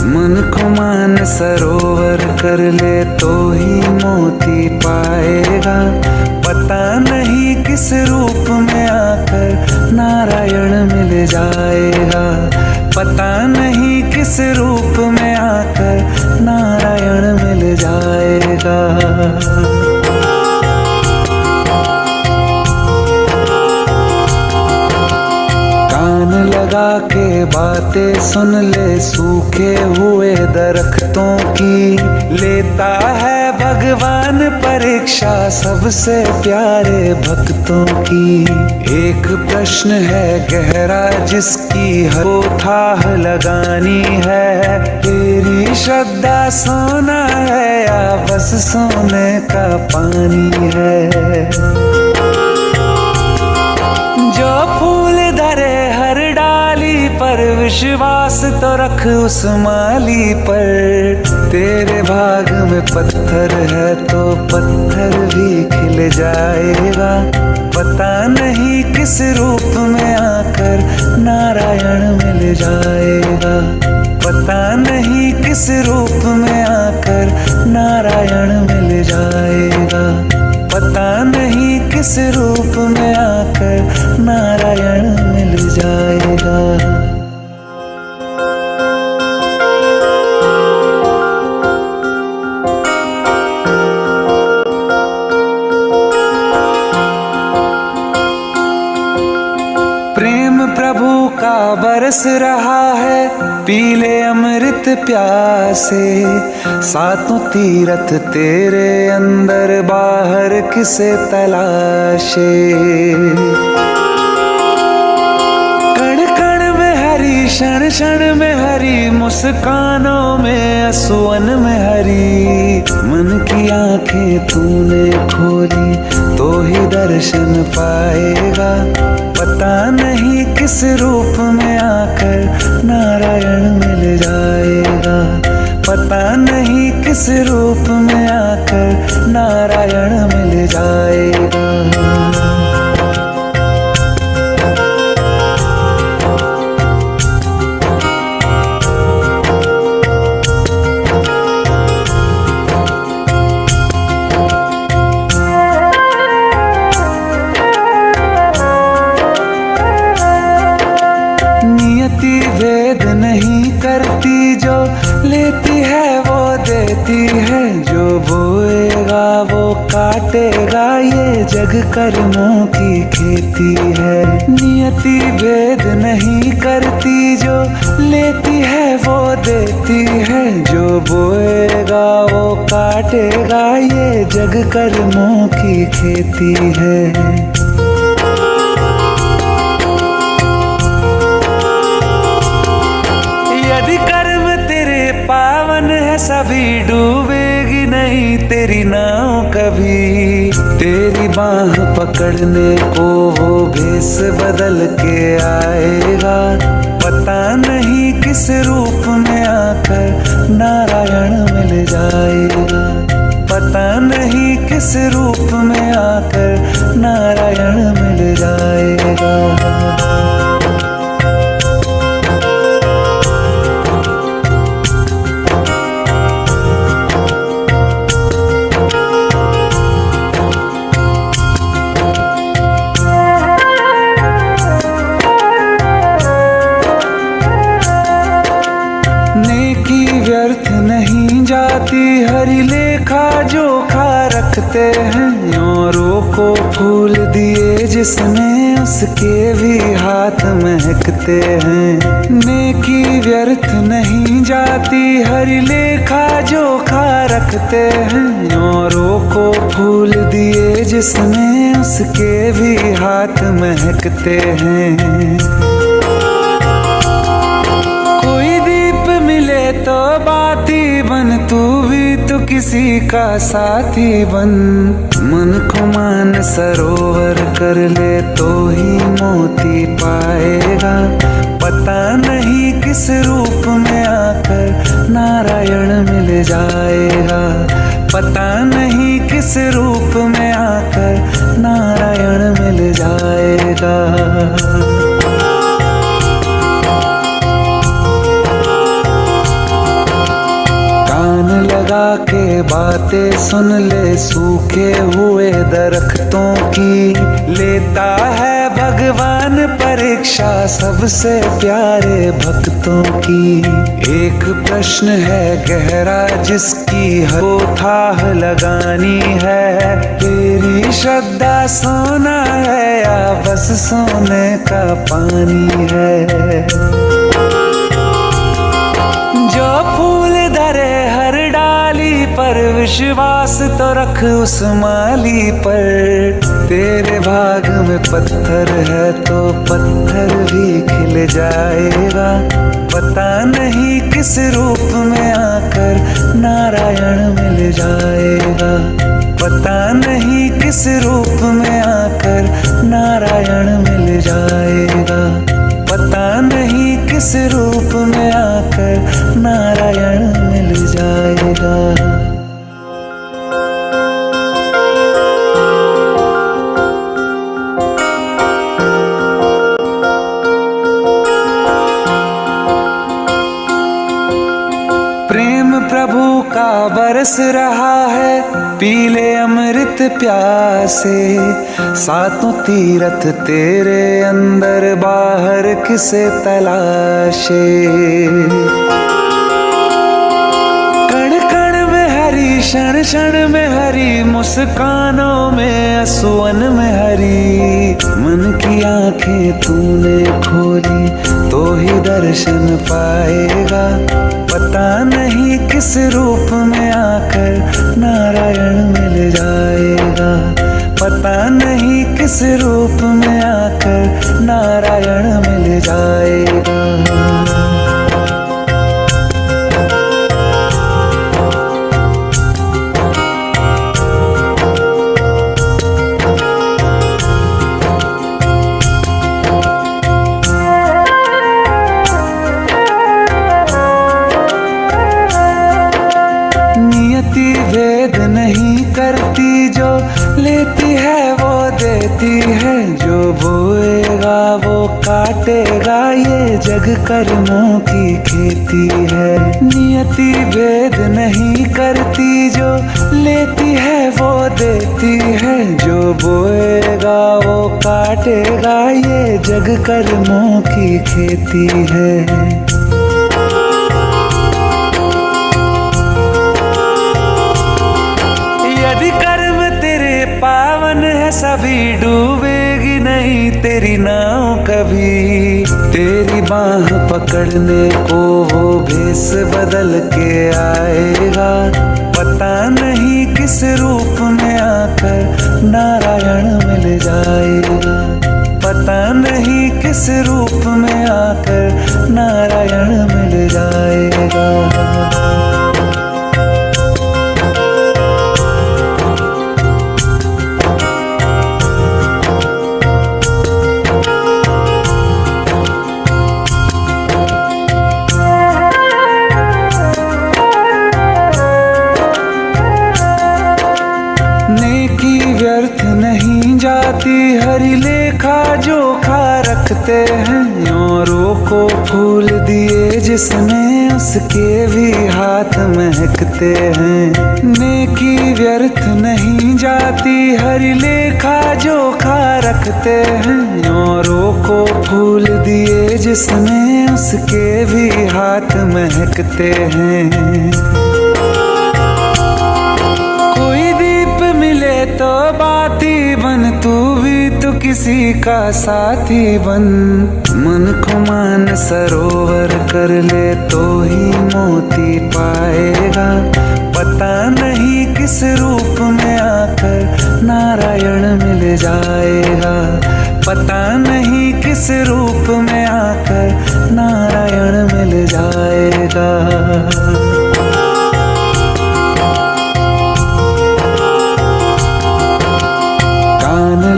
मन को मान सरोवर कर ले तो ही मोती पाएगा, पता नहीं किस रूप में आकर नारायण मिल जाएगा, पता नहीं किस रूप में आकर नारायण मिल जाएगा। कान लगा लगा के बातें सुन ले सूखे हुए दरख्तों की, लेता है भगवान परीक्षा सबसे प्यारे भक्तों की। एक प्रश्न है गहरा जिसकी हो थाह लगानी है, तेरी श्रद्धा सोना है या बस सोने का पानी है। जो फूल धरे हर डाली पर विश्वास तो रख उस माली पर, तेरे भाग में पत्थर है तो पत्थर भी खिल जाएगा। पता नहीं किस रूप में आकर नारायण मिल जाएगा, पता नहीं किस रूप में आकर नारायण मिल जाएगा, पता नहीं किस रूप में आकर नारायण मिल जाएगा। प्रेम प्रभु का बरस रहा है, पीले अमृत प्यासे, सातों तीरथ तेरे अंदर बाहर किसे तलाशे। कण कण में हरी, क्षण क्षण में हरी, मुस्कानों में असुवन में हरी। मन की आंखें तूने खोली तो ही दर्शन पाएगा, पता नहीं किस रूप में आकर नारायण मिल जाएगा, पता नहीं किस रूप में आकर नारायण मिल जाएगा। भेद नहीं करती, जो लेती है वो देती है, जो बोएगा वो काटेगा, ये जग कर्मों की खेती है। नियति भेद नहीं करती, जो लेती है वो देती है, जो बोएगा वो काटेगा, ये जग कर्मों की खेती है। पावन है सभी डूबेगी नहीं तेरी नाव कभी, तेरी बाह पकड़ने को वो भेष बदल के आएगा, पता नहीं किस रूप में आकर नारायण मिल जाएगा, पता नहीं किस रूप में आकर नारायण मिल जाएगा। व्यर्थ नहीं जाती, हरि लेखा जोखा रखते हैं, औरों को फूल दिए जिसने उसके भी हाथ महकते हैं। नेकी व्यर्थ नहीं जाती, हरि लेखा जोखा रखते हैं, औरों को फूल दिए जिसने उसके भी हाथ महकते हैं। मिले तो बाती बन, तू भी तो किसी का साथी बन, मन को मान सरोवर कर ले तो ही मोती पाएगा, पता नहीं किस रूप में आकर नारायण मिल जाएगा, पता नहीं किस रूप में आकर नारायण मिल जाएगा। कान लगा के बातें सुन ले सूखे हुए दरख्तों की, लेता है भगवान परीक्षा सबसे प्यारे भक्तों की। एक प्रश्न है गहरा जिसकी हो थाह लगानी है, तेरी श्रद्धा श्रद्धा सोना है या बस सोने का पानी है। जो फूल धरे हर डाली पर विश्वास तो रख उस माली पर। तेरे भाग में पत्थर है तो पत्थर भी खिल जाएगा। पता नहीं किस रूप में आकर नारायण मिल जाएगा। पता नहीं किस रूप में आकर नारायण मिल जाएगा। पता नहीं किस रूप में आकर नारायण मिल जाएगा। प्रेम प्रभु का बरस रहा है, पीले अमृत प्यासे। सातों तीरथ तेरे अंदर बाहर किसे तलाशे। कण कण में हरी, क्षण क्षण में हरी, मुस्कानों में असुवन में हरी। मन की आंखें तूने खोली तो ही दर्शन पाएगा। पता नहीं किस रूप में आकर नारायण मिल जाएगा। पता नहीं किस रूप में आकर नारायण मिल जाएगा। भेद नहीं करती, जो लेती है वो देती है। जो बोएगा वो काटेगा, ये जग कर्मों की खेती है। नियति भेद नहीं करती, जो लेती है वो देती है। जो बोएगा वो काटेगा, ये जग कर्मों की खेती है। पावन है सभी, डूबेगी नहीं तेरी नाव कभी। तेरी बाह पकड़ने को वो भेष बदल के आएगा। पता नहीं किस रूप में आकर नारायण मिल जाएगा। पता नहीं किस रूप में आकर नारायण मिल जाएगा। व्यर्थ नहीं जाती, हरि लेखा जोखा रखते हैं। औरों को फूल दिए जिसने, उसके भी हाथ महकते हैं। नेकी व्यर्थ नहीं जाती, हरि लेखा जोखा रखते हैं। औरों को फूल दिए जिसने, उसके भी हाथ महकते हैं। तो बाती बन, तू भी तो किसी का साथी बन। मन को मान सरोवर कर ले तो ही मोती पाएगा। पता नहीं किस रूप में आकर नारायण मिल जाएगा। पता नहीं किस रूप में आकर नारायण मिल जाएगा।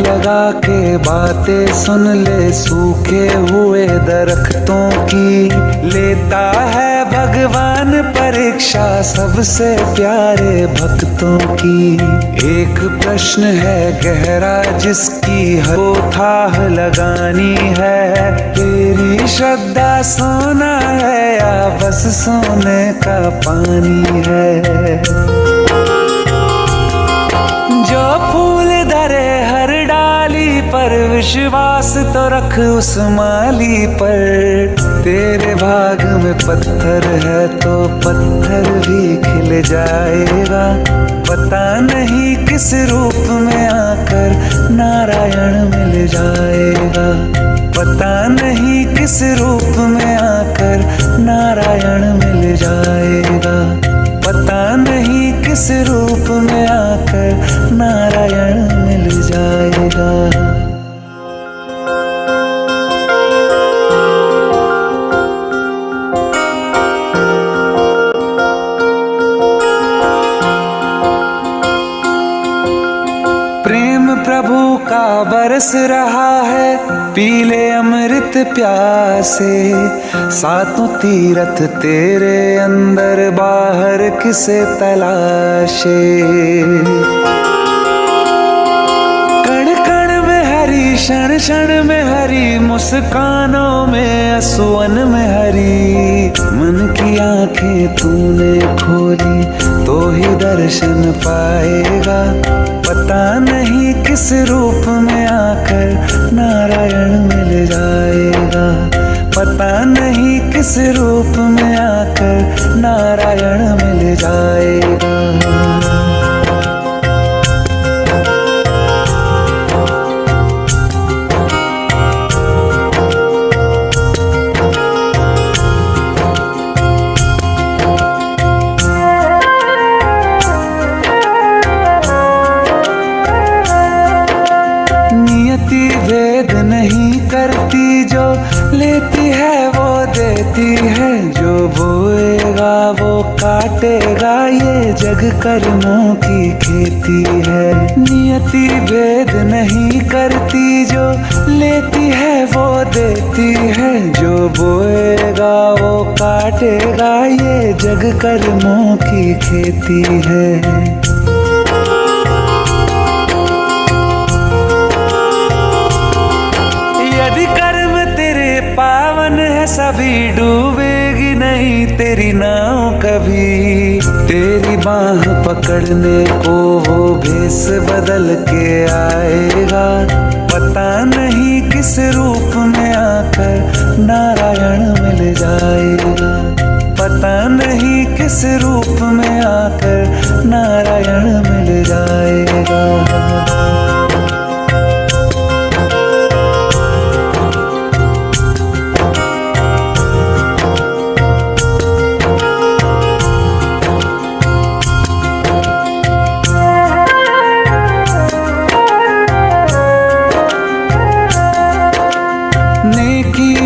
लगा के बातें सुन ले सूखे हुए दरख्तों की। लेता है भगवान परीक्षा सबसे प्यारे भक्तों की। एक प्रश्न है गहरा जिसकी हो थाह लगानी है। तेरी श्रद्धा सोना है या बस सोने का पानी है। जो फूल धरे हर डाली पर विश्वास तो रख उस माली पर। तेरे भाग में पत्थर है तो पत्थर भी खिल जाएगा। पता नहीं किस रूप में आकर नारायण मिल जाएगा। पता नहीं किस रूप में आकर नारायण मिल जाएगा। पता नहीं किस रूप में आकर नारायण मिल जाएगा। प्रभु का बरस रहा है पीले अमृत प्यासे। सातों तीरथ तेरे अंदर बाहर किसे तलाशे। कण कण में हरी क्षण क्षण में हरी मुस्कानों में असुवन में हरी। मन की आंखें तूने खोली तो ही दर्शन पाएगा। पता नहीं किस रूप में आकर नारायण मिल जाएगा। पता नहीं किस रूप में आकर नारायण मिल जाएगा। भेद नहीं करती जो लेती है वो देती है। जो बोएगा वो काटेगा ये जग कर्मों की खेती है। नियति भेद नहीं करती जो लेती है वो देती है। जो बोएगा वो काटेगा ये जग कर्मों की खेती है। पावन है सभी डूबेगी नहीं तेरी नाव कभी। तेरी बाह पकड़ने को वो भेष बदल के आएगा। पता नहीं किस रूप में आकर नारायण मिल जाएगा। पता नहीं किस रूप में आकर नारायण मिल जाएगा।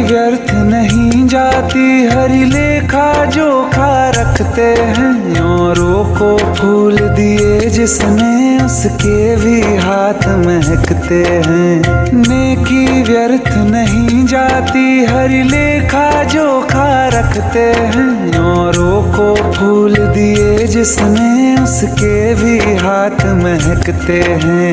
व्यर्थ नहीं जाती हरि लेखा जोखा रखते हैं। औरों को फूल दिए जिसने उसके भी हाथ महकते हैं। नेकी व्यर्थ नहीं जाती हरि लेखा जोखा रखते हैं। औरों को फूल दिए जिसने उसके भी हाथ महकते हैं।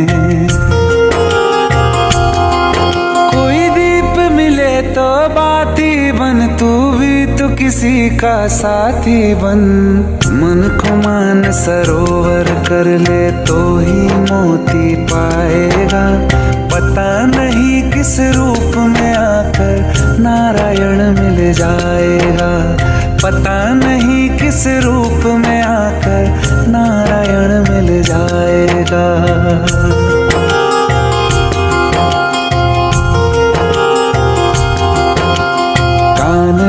तो बाती बन तू भी तो किसी का साथी बन। मन को मान सरोवर कर ले तो ही मोती पाएगा। पता नहीं किस रूप में आकर नारायण मिल जाएगा। पता नहीं किस रूप में आकर नारायण मिल जाएगा।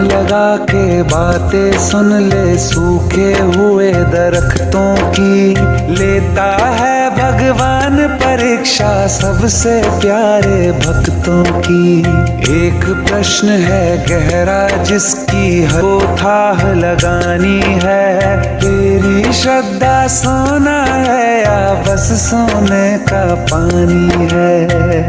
लगा के बातें सुन ले सूखे हुए दरख्तों की। लेता है भगवान परीक्षा सबसे प्यारे भक्तों की। एक प्रश्न है गहरा जिसकी हो थाह लगानी है। तेरी श्रद्धा सोना है या बस सोने का पानी है।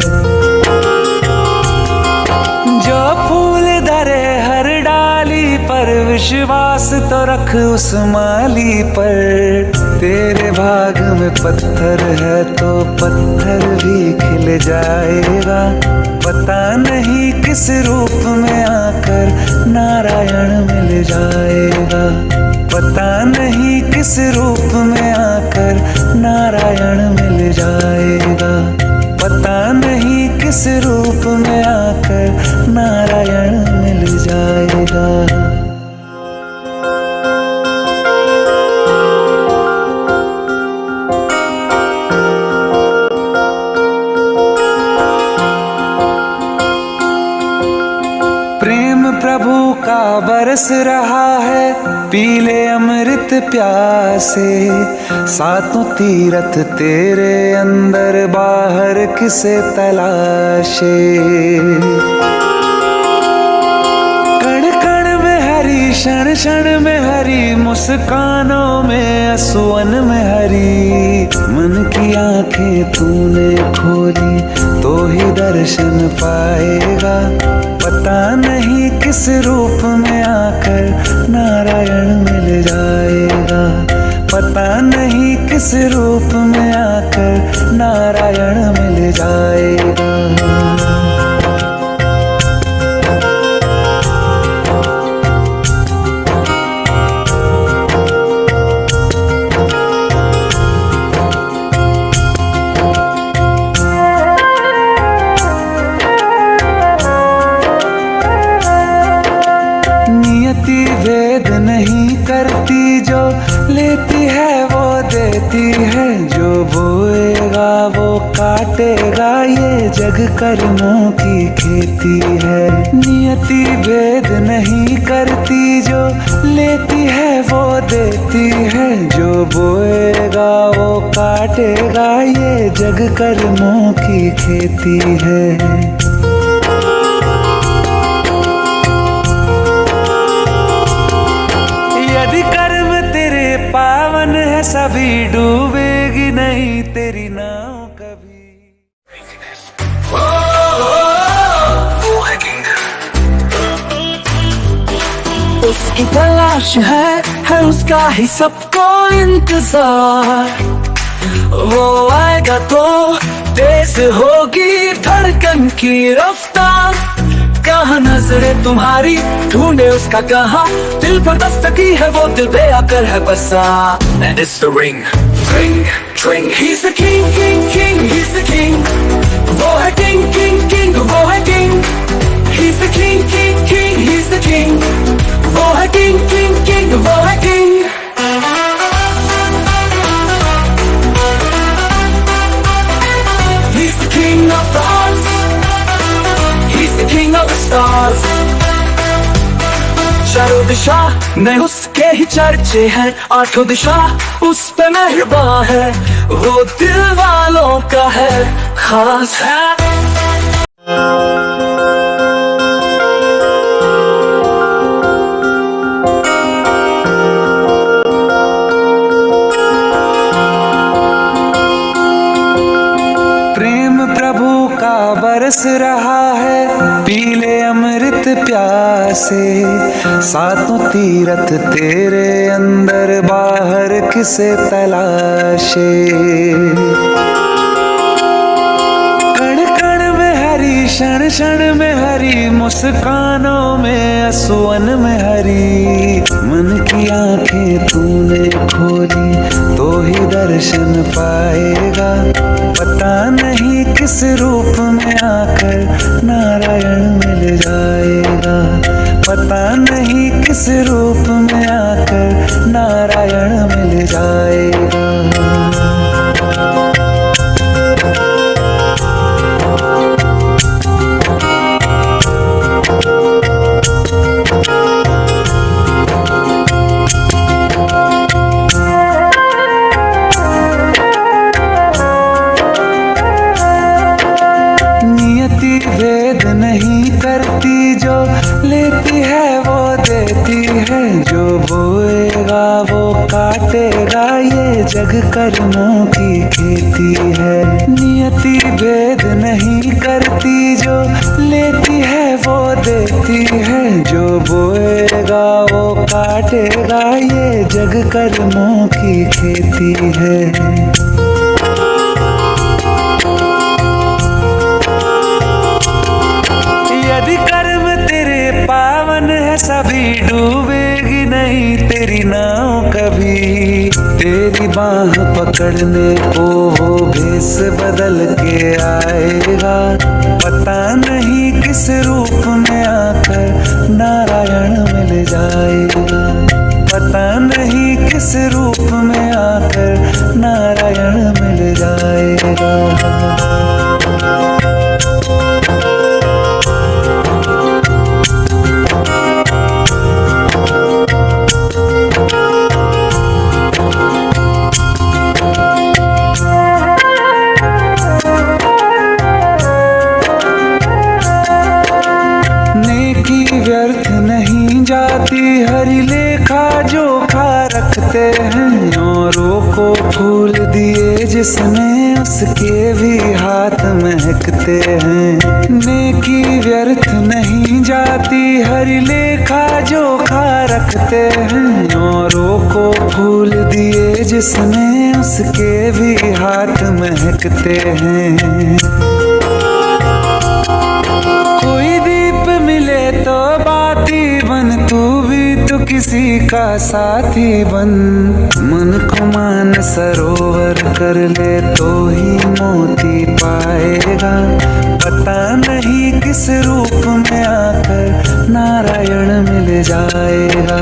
जो फूल धरे हर डाली पर विश्वास तो रख उस माली पर। तेरे भाग में पत्थर है तो पत्थर भी खिल जाएगा। पता नहीं किस रूप में आकर नारायण मिल जाएगा। पता नहीं किस रूप में आकर नारायण मिल जाएगा। पता नहीं किस रूप में आकर नारायण मिल जाएगा। जाएगा। प्रेम प्रभु का बरस रहा है, पीले अमृत प्यासे, सातों तीरथ तेरे अंदर बाहर किसे तलाशे। कण कण में हरी, क्षण क्षण में हरी, मुस्कानों में असुवन में हरी। मन की आंखें तूने खोली तो ही दर्शन पाएगा। पता नहीं किस रूप में आकर नारायण मिल जाएगा। पता नहीं किस रूप में आकर नारायण मिल जाएगा। भेद नहीं करती, जो लेती है वो देती है। जो बोएगा वो काटेगा, ये जग कर्मों की खेती है। नियति भेद नहीं करती, जो लेती है वो देती है। जो बोएगा वो काटेगा, ये जग कर्मों की खेती है। पावन है सभी, डूबेगी नहीं तेरी नाव कभी। उसकी तलाश है उसका ही सबको इंतजार। वो आएगा तो तेज होगी धड़कन की रफ्तार। कहाँ नजरे तुम्हारी ढूंढे उसका कहाँ, दिल पर दस्तकी है वो दिल पे आकर है बसा। And it's the ring, ring, ring. He's the king, king, king. He's the king. वो है king, king, king. वो है king. He's the king, king, king. He's the king. वो है king, king, king. वो है king. He's the king of the hearts. He's the king of the stars. चारों दिशा में उसके ही चर्चे हैं, आठों दिशा उस पे मेहरबान है। वो दिल वालों का है, खास है। बरस रहा है, पीले अमृत प्यासे, सातों तीरथ तेरे अंदर बाहर किसे तलाशे। कण कण में हरी, क्षण क्षण में हरी, मुस्कानों में असुवन में हरी। मन की आंखें तूने खोली तो ही दर्शन पाएगा। पता नहीं किस रूप में आकर नारायण मिल जाएगा। पता नहीं किस रूप में आकर नारायण मिल जाएगा। भेद नहीं करती, जो लेती है वो देती है। जो बोएगा वो काटेगा, ये जग कर्मों की खेती है। नियति भेद नहीं करती, जो लेती है वो देती है। जो बोएगा वो काटेगा, ये जग कर्मों की खेती है। यदि कर्म तेरे पावन है सभी, डूबेगी नहीं तेरी नाव कभी। तेरी बाह पकड़ने को वो भेष बदल के आएगा। पता नहीं किस रूप में आकर नारायण नारायण मिल जाएगा। पता नहीं किस रूप में आकर नारायण मिल जाएगा। व्यर्थ नहीं जाती हरि लेखा जोखा रखते हैं। औरों को फूल दिए जिसने उसके भी हाथ महकते हैं। नेकी व्यर्थ नहीं जाती हरि लेखा जोखा रखते हैं। औरों को फूल दिए जिसने उसके भी हाथ महकते हैं। कोई दीप मिले तो बाती बन, तू भी तो किसी का साथी बन। मन को मान सरोवर कर ले तो ही मोती पाएगा। पता नहीं किस रूप में आकर नारायण मिल जाएगा।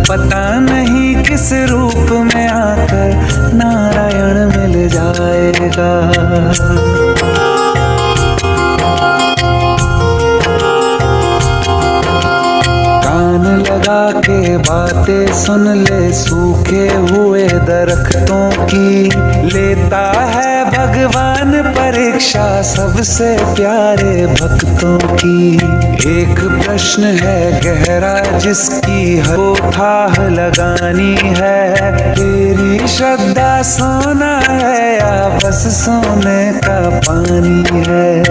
पता नहीं किस रूप में आकर नारायण मिल जाएगा। कान लगा के बातें सुन ले सूखे हुए दरख्तों की। लेता है भगवान परीक्षा सबसे प्यारे भक्तों की। एक प्रश्न है गहरा जिसकी हो थाह लगानी है। तेरी श्रद्धा सोना है या बस सोने का पानी है।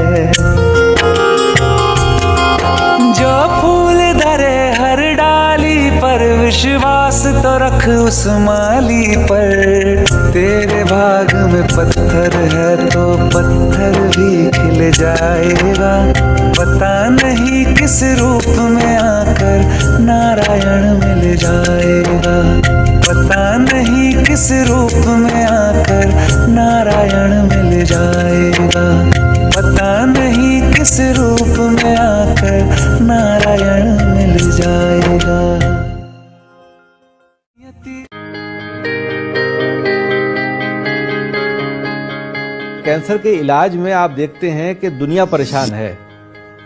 जो फूल धरे हर डाली पर विश्वास तो रख उस माली पर। तेरे भाग में पत्थर है तो पत्थर भी खिल जाएगा। पता नहीं किस रूप में आकर नारायण मिल जाएगा। पता नहीं किस रूप में आकर नारायण मिल जाएगा। पता नहीं किस रूप में आकर नारायण मिल जाएगा। कैंसर के इलाज में आप देखते हैं कि दुनिया परेशान है।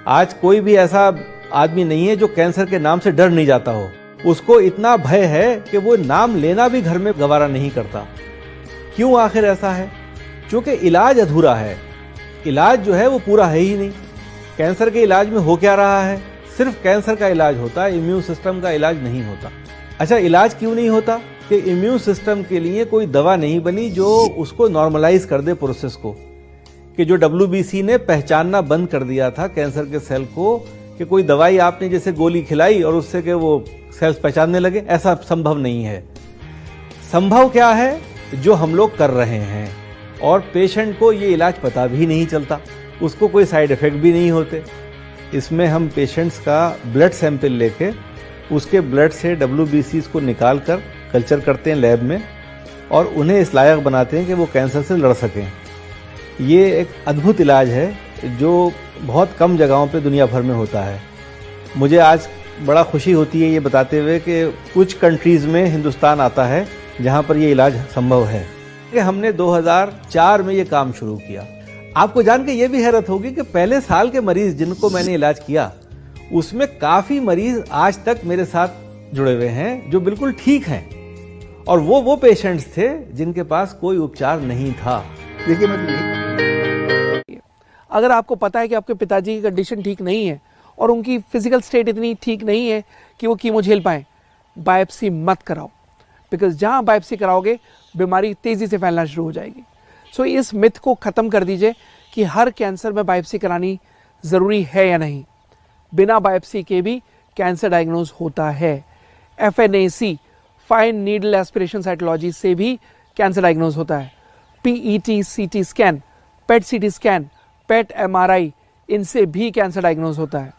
आज कोई भी ऐसा आदमी नहीं है जो कैंसर के नाम से डर नहीं जाता हो। उसको इतना भय है कि वो नाम लेना भी घर में गवारा नहीं करता। क्यों आखिर ऐसा है? क्योंकि इलाज अधूरा है। इलाज जो है वो पूरा है ही नहीं। कैंसर के इलाज में हो क्या रहा है? सिर्फ कैंसर का इलाज होता है, इम्यून सिस्टम का इलाज नहीं होता। अच्छा, इलाज क्यों नहीं होता? कि इम्यून सिस्टम के लिए कोई दवा नहीं बनी जो उसको नॉर्मलाइज कर दे प्रोसेस को। कि जो WBC ने पहचानना बंद कर दिया था कैंसर के सेल को, कि कोई दवाई आपने जैसे गोली खिलाई और उससे कि वो सेल्स पहचानने लगे, ऐसा संभव नहीं है। संभव क्या है? जो हम लोग कर रहे हैं। और पेशेंट को ये इलाज पता भी नहीं चलता, उसको कोई साइड इफेक्ट भी नहीं होते। इसमें हम पेशेंट्स का ब्लड सैंपल लेके उसके ब्लड से WBCs को निकाल कर कल्चर करते हैं लैब में और उन्हें इस लायक बनाते हैं कि वो कैंसर से लड़ सकें। ये एक अद्भुत इलाज है जो बहुत कम जगहों पे दुनिया भर में होता है। मुझे आज बड़ा खुशी होती है ये बताते हुए कि कुछ कंट्रीज़ में हिंदुस्तान आता है जहाँ पर ये इलाज संभव है। कि हमने 2004 में ये काम शुरू किया। आपको जान के ये भी हैरत होगी कि पहले साल के मरीज जिनको मैंने इलाज किया उसमें काफ़ी मरीज आज तक मेरे साथ जुड़े हुए हैं जो बिल्कुल ठीक हैं। और वो पेशेंट्स थे जिनके पास कोई उपचार नहीं था। देखिए, मैं अगर आपको पता है कि आपके पिताजी की कंडीशन ठीक नहीं है और उनकी फिजिकल स्टेट इतनी ठीक नहीं है कि वो कीमो झेल पाएं, बायोप्सी मत कराओ। बिकॉज जहाँ बायोप्सी कराओगे बीमारी तेज़ी से फैलना शुरू हो जाएगी। सो इस मिथ को ख़त्म कर दीजिए कि हर कैंसर में बायोप्सी करानी ज़रूरी है या नहीं। बिना बायोप्सी के भी कैंसर डायग्नोज होता है। FNAC fine needle aspiration cytology से भी कैंसर डायग्नोज होता है। PET CT scan, PET CT scan, PET MRI, इनसे भी कैंसर डायग्नोज होता है।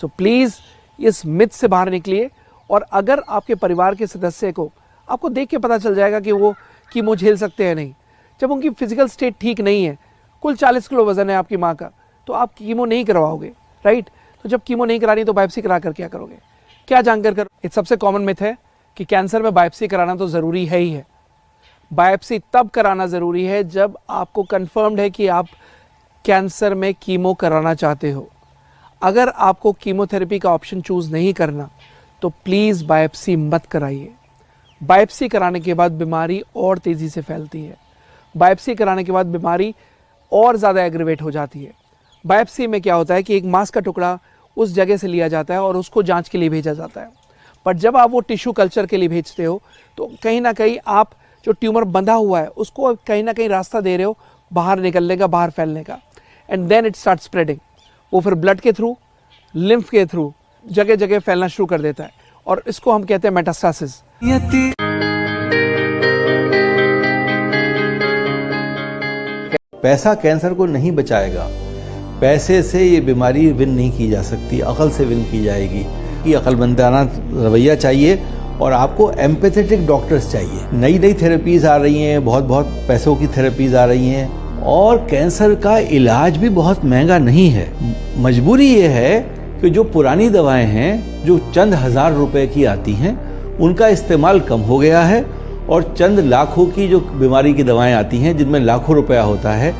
सो प्लीज़ इस मिथ से बाहर निकलिए। और अगर आपके परिवार के सदस्य को आपको देख के पता चल जाएगा कि वो कीमो झेल सकते हैं नहीं, जब उनकी फिजिकल स्टेट ठीक नहीं है, कुल 40 किलो वजन है आपकी माँ का, तो आप कीमो नहीं करवाओगे, राइट? तो जब कीमो नहीं करानी तो बायोप्सी करा कर क्या करोगे? क्या जानकर कर, ये सबसे कॉमन मिथ है कि कैंसर में बायोप्सी कराना तो ज़रूरी है ही है। बायोप्सी तब कराना ज़रूरी है जब आपको कंफर्म्ड है कि आप कैंसर में कीमो कराना चाहते हो। अगर आपको कीमोथेरेपी का ऑप्शन चूज़ नहीं करना तो प्लीज़ बायोप्सी मत कराइए। बायोप्सी कराने के बाद बीमारी और तेज़ी से फैलती है। बायोप्सी कराने के बाद बीमारी और ज़्यादा एग्रीवेट हो जाती है। बायोप्सी में क्या होता है कि एक मांस का टुकड़ा उस जगह से लिया जाता है और उसको जांच के लिए भेजा जाता है। पर जब आप वो टिश्यू कल्चर के लिए भेजते हो तो कहीं ना कहीं आप जो ट्यूमर बंधा हुआ है उसको कहीं ना कहीं रास्ता दे रहे हो बाहर निकलने का, बाहर फैलने का, and then it start spreading. वो फिर ब्लड के थ्रू, लिम्फ के थ्रू जगह जगह फैलना शुरू कर देता है और इसको हम कहते हैं मेटास्टासिस। पैसा कैंसर को नहीं बचाएगा। पैसे से ये बीमारी विन नहीं की जा सकती, अकल से विन की जाएगी। कि अकलमंदाना रवैया चाहिए और आपको एम्पैथेटिक डॉक्टर्स चाहिए। नई नई थेरेपीज आ रही हैं, बहुत बहुत पैसों की थेरेपीज आ रही हैं और कैंसर का इलाज भी बहुत महंगा नहीं है। मजबूरी ये है कि जो पुरानी दवाएं हैं जो चंद हजार रुपए की आती हैं उनका इस्तेमाल कम हो गया है और चंद लाखों की जो बीमारी की दवाएं आती हैं जिनमें लाखों रुपया होता है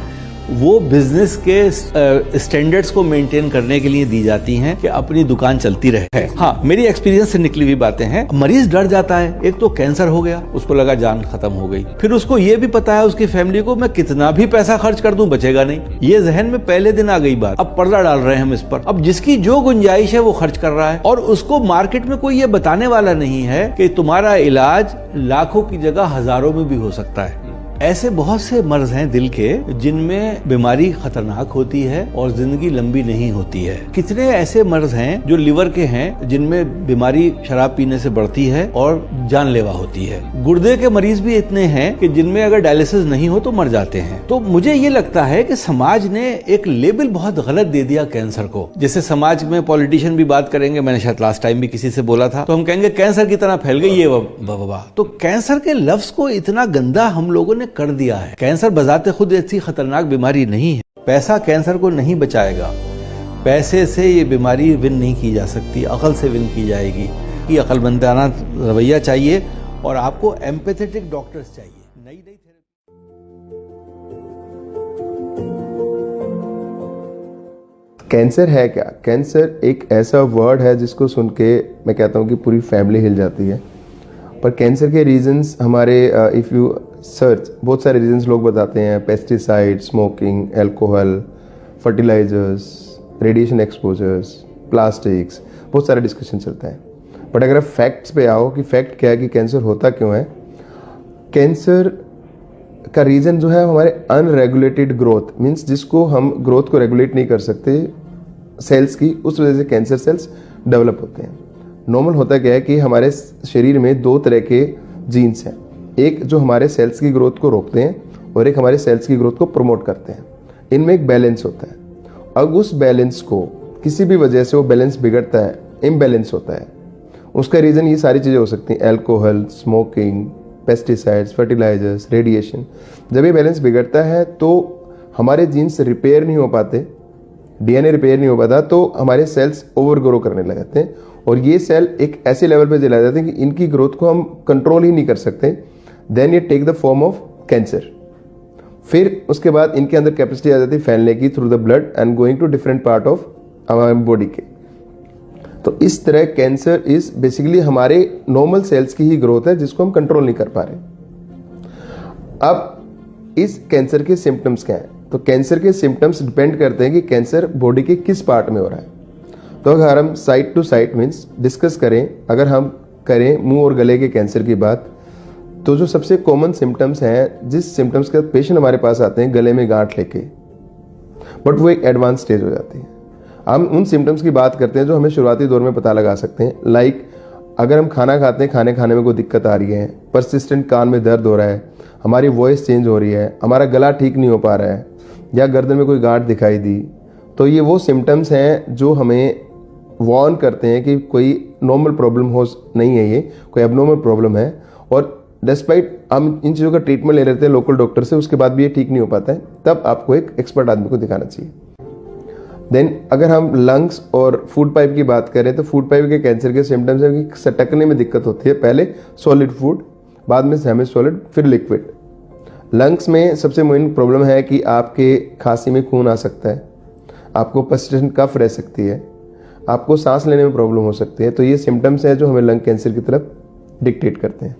वो बिजनेस के स्टैंडर्ड्स को मेंटेन करने के लिए दी जाती हैं कि अपनी दुकान चलती रहे। हाँ, मेरी एक्सपीरियंस से निकली हुई बातें हैं। मरीज डर जाता है, एक तो कैंसर हो गया, उसको लगा जान खत्म हो गई, फिर उसको ये भी पता है उसकी फैमिली को मैं कितना भी पैसा खर्च कर दूं बचेगा नहीं। ये जहन में पहले दिन आ गई बात। अब पर्दा डाल रहे हैं हम इस पर। अब जिसकी जो गुंजाइश है वो खर्च कर रहा है और उसको मार्केट में कोई ये बताने वाला नहीं है कि तुम्हारा इलाज लाखों की जगह हजारों में भी हो सकता है। ऐसे बहुत से मर्ज हैं दिल के जिनमें बीमारी खतरनाक होती है और जिंदगी लंबी नहीं होती है। कितने ऐसे मर्ज हैं जो लिवर के हैं जिनमें बीमारी शराब पीने से बढ़ती है और जानलेवा होती है। गुर्दे के मरीज भी इतने हैं कि जिनमें अगर डायलिसिस नहीं हो तो मर जाते हैं। तो मुझे ये लगता है कि समाज ने एक लेबल बहुत गलत दे दिया कैंसर को। जैसे समाज में पॉलिटिशियन भी बात करेंगे, मैंने शायद लास्ट टाइम भी किसी से बोला था, तो हम कहेंगे कैंसर की तरह फैल गई ये वबा। तो कैंसर के लफ्ज को इतना गंदा हम लोगों ने कर दिया है। कैंसर बजाते खुद ऐसी खतरनाक बीमारी नहीं है। पैसा कैंसर को नहीं बचाएगा। पैसे से ये बीमारी विन नहीं की जा सकती, अकल से विन की जाएगी। कि अकलमंदाना रवैया चाहिए और आपको एम्पैथेटिक डॉक्टर्स चाहिए। नई नई कैंसर है क्या? कैंसर एक ऐसा वर्ड है जिसको सुन के मैं कहता हूँ कि पूरी फैमिली हिल जाती है। पर कैंसर के रीजंस हमारे इफ़ यू सर्च बहुत सारे रीजंस लोग बताते हैं। Pesticide, smoking, alcohol, fertilisers, radiation exposures, plastics, बहुत सारा डिस्कशन चलता है। बट अगर आप फैक्ट्स पे आओ कि फैक्ट क्या है कि कैंसर होता क्यों है, कैंसर का रीज़न जो है हमारे अनरेगुलेटेड ग्रोथ, मीन्स जिसको हम ग्रोथ को रेगुलेट नहीं कर सकते सेल्स की, उस वजह से कैंसर सेल्स डेवलप होते हैं। नॉर्मल होता क्या है कि हमारे शरीर में दो तरह के जीन्स हैं, एक जो हमारे सेल्स की ग्रोथ को रोकते हैं और एक हमारे सेल्स की ग्रोथ को प्रमोट करते हैं। इनमें एक बैलेंस होता है। अब उस बैलेंस को किसी भी वजह से वो बैलेंस बिगड़ता है, इम्बैलेंस होता है, उसका रीज़न ये सारी चीज़ें हो सकती हैं, alcohol, smoking, pesticides, fertilisers, radiation. जब ये बैलेंस बिगड़ता है तो हमारे जीन्स रिपेयर नहीं हो पाते, डीएनए रिपेयर नहीं हो पाता, तो हमारे सेल्स ओवर ग्रो करने लग जाते हैं और ये सेल एक ऐसे लेवल पे चला जाते हैं कि इनकी ग्रोथ को हम कंट्रोल ही नहीं कर सकते। देन ये take the form of cancer. फिर उसके बाद इनके अंदर कैपेसिटी आ जाती है फैलने की through the blood and going to different part of हमारे बॉडी के। तो इस तरह कैंसर इज बेसिकली हमारे नॉर्मल सेल्स की ही ग्रोथ है जिसको हम कंट्रोल नहीं कर पा रहे। अब इस कैंसर के सिम्टम्स क्या हैं? तो कैंसर के सिम्टम्स डिपेंड करते हैं कि कैंसर बॉडी के किस पार्ट में हो रहा है। तो अगर हम site to site means discuss करें, अगर हम करें मुंह और गले के कैंसर की बात, तो जो सबसे कॉमन सिम्टम्स हैं, जिस सिम्टम्स के पेशेंट हमारे पास आते हैं गले में गांठ लेके, बट वो एक एडवांस स्टेज हो जाती है। हम उन सिम्टम्स की बात करते हैं जो हमें शुरुआती दौर में पता लगा सकते हैं। लाइक अगर हम खाना खाते हैं, खाने में कोई दिक्कत आ रही है, परसिस्टेंट कान में दर्द हो रहा है, हमारी वॉइस चेंज हो रही है, हमारा गला ठीक नहीं हो पा रहा है, या गर्दन में कोई गांठ दिखाई दी, तो ये वो सिम्टम्स हैं जो हमें वार्न करते हैं कि कोई नॉर्मल प्रॉब्लम हो नहीं है, ये कोई एबनॉर्मल प्रॉब्लम है। और डिस्पाइट हम इन चीज़ों का ट्रीटमेंट ले लेते हैं लोकल डॉक्टर से, उसके बाद भी ये ठीक नहीं हो पाता है, तब आपको एक एक्सपर्ट आदमी को दिखाना चाहिए। देन अगर हम लंग्स और फूड पाइप की बात करें तो फूड पाइप के कैंसर के सिम्टम्स है कि सटकने में दिक्कत होती है, पहले सॉलिड फूड, बाद में सेमी सॉलिड, फिर लिक्विड। लंग्स में सबसे मेन प्रॉब्लम है कि आपके खांसी में खून आ सकता है, आपको पर्सिस्टेंट कफ रह सकती है, आपको सांस लेने में प्रॉब्लम हो सकती है। तो ये सिम्टम्स हैं जो हमें लंग कैंसर की तरफ डिक्टेट करते हैं।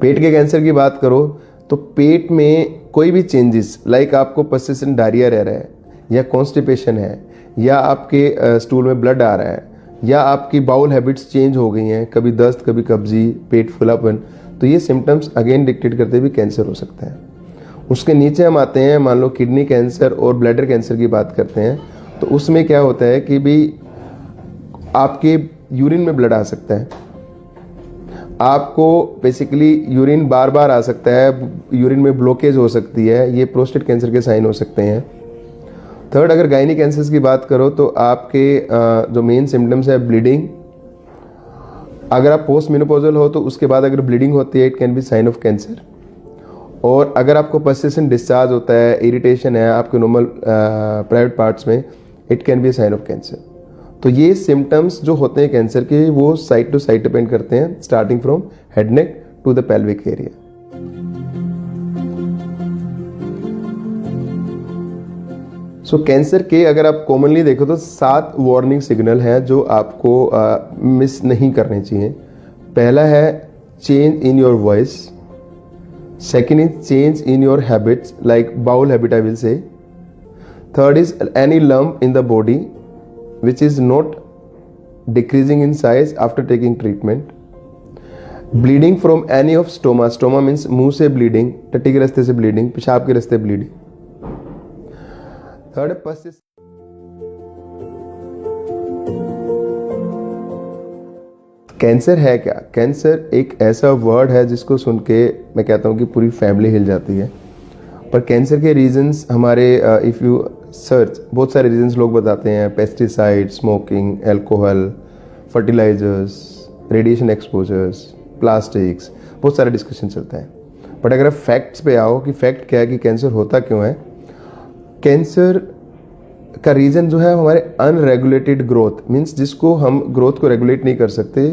पेट के कैंसर की बात करो तो पेट में कोई भी चेंजेस लाइक आपको पर्सिस्टेंट डायरिया रह रहा है, या कॉन्स्टिपेशन है, या आपके स्टूल में ब्लड आ रहा है, या आपकी बाउल हैबिट्स चेंज हो गई हैं, कभी दस्त, कभी कब्जी, पेट फुलापन, तो ये सिम्टम्स अगेन डिक्टेट करते भी कैंसर हो सकता है। उसके नीचे हम आते हैं, मान लो किडनी कैंसर और ब्लैडर कैंसर की बात करते हैं, तो उसमें क्या होता है कि भी आपके यूरिन में ब्लड आ सकता है, आपको बेसिकली यूरिन बार बार आ सकता है, यूरिन में ब्लॉकेज हो सकती है, ये प्रोस्टेट कैंसर के साइन हो सकते हैं। थर्ड, अगर गायनी कैंसर्स की बात करो तो आपके जो मेन सिम्टम्स है ब्लीडिंग, अगर आप पोस्ट मेनोपॉजल हो तो उसके बाद अगर ब्लीडिंग होती है it can be sign of cancer. और अगर आपको पर्सिस्टेंट डिस्चार्ज होता है, इरिटेशन है आपके नॉर्मल प्राइवेट पार्ट्स में, it can be sign of cancer. तो ये सिम्टम्स जो होते हैं कैंसर के वो साइट टू साइट डिपेंड करते हैं, starting from head neck to the pelvic area. So cancer के अगर आप कॉमनली देखो तो 7 वार्निंग सिग्नल हैं जो आपको मिस नहीं करने चाहिए। पहला है change in your voice, second is change in your habits like bowel habit I will say, third is any lump in the body which is not decreasing in size after taking treatment, bleeding from any of stoma, stoma means मुंह से bleeding, टट्टी के रास्ते से bleeding, पेशाब के रास्ते bleeding, third persist। Cancer है क्या? कैंसर एक ऐसा वर्ड है जिसको सुन के मैं कहता हूँ कि पूरी फैमिली हिल जाती है, पर कैंसर के रीजंस हमारे इफ़ यू सर्च बहुत सारे रीजंस लोग बताते हैं, pesticide, smoking, alcohol, fertilisers, radiation exposures, plastics, बहुत सारा डिस्कशन चलता है। बट अगर आप फैक्ट्स पे आओ कि फैक्ट क्या है कि कैंसर होता क्यों है, कैंसर का रीज़न जो है हमारे अनरेगुलेटेड ग्रोथ मीन्स जिसको हम ग्रोथ को रेगुलेट नहीं कर सकते,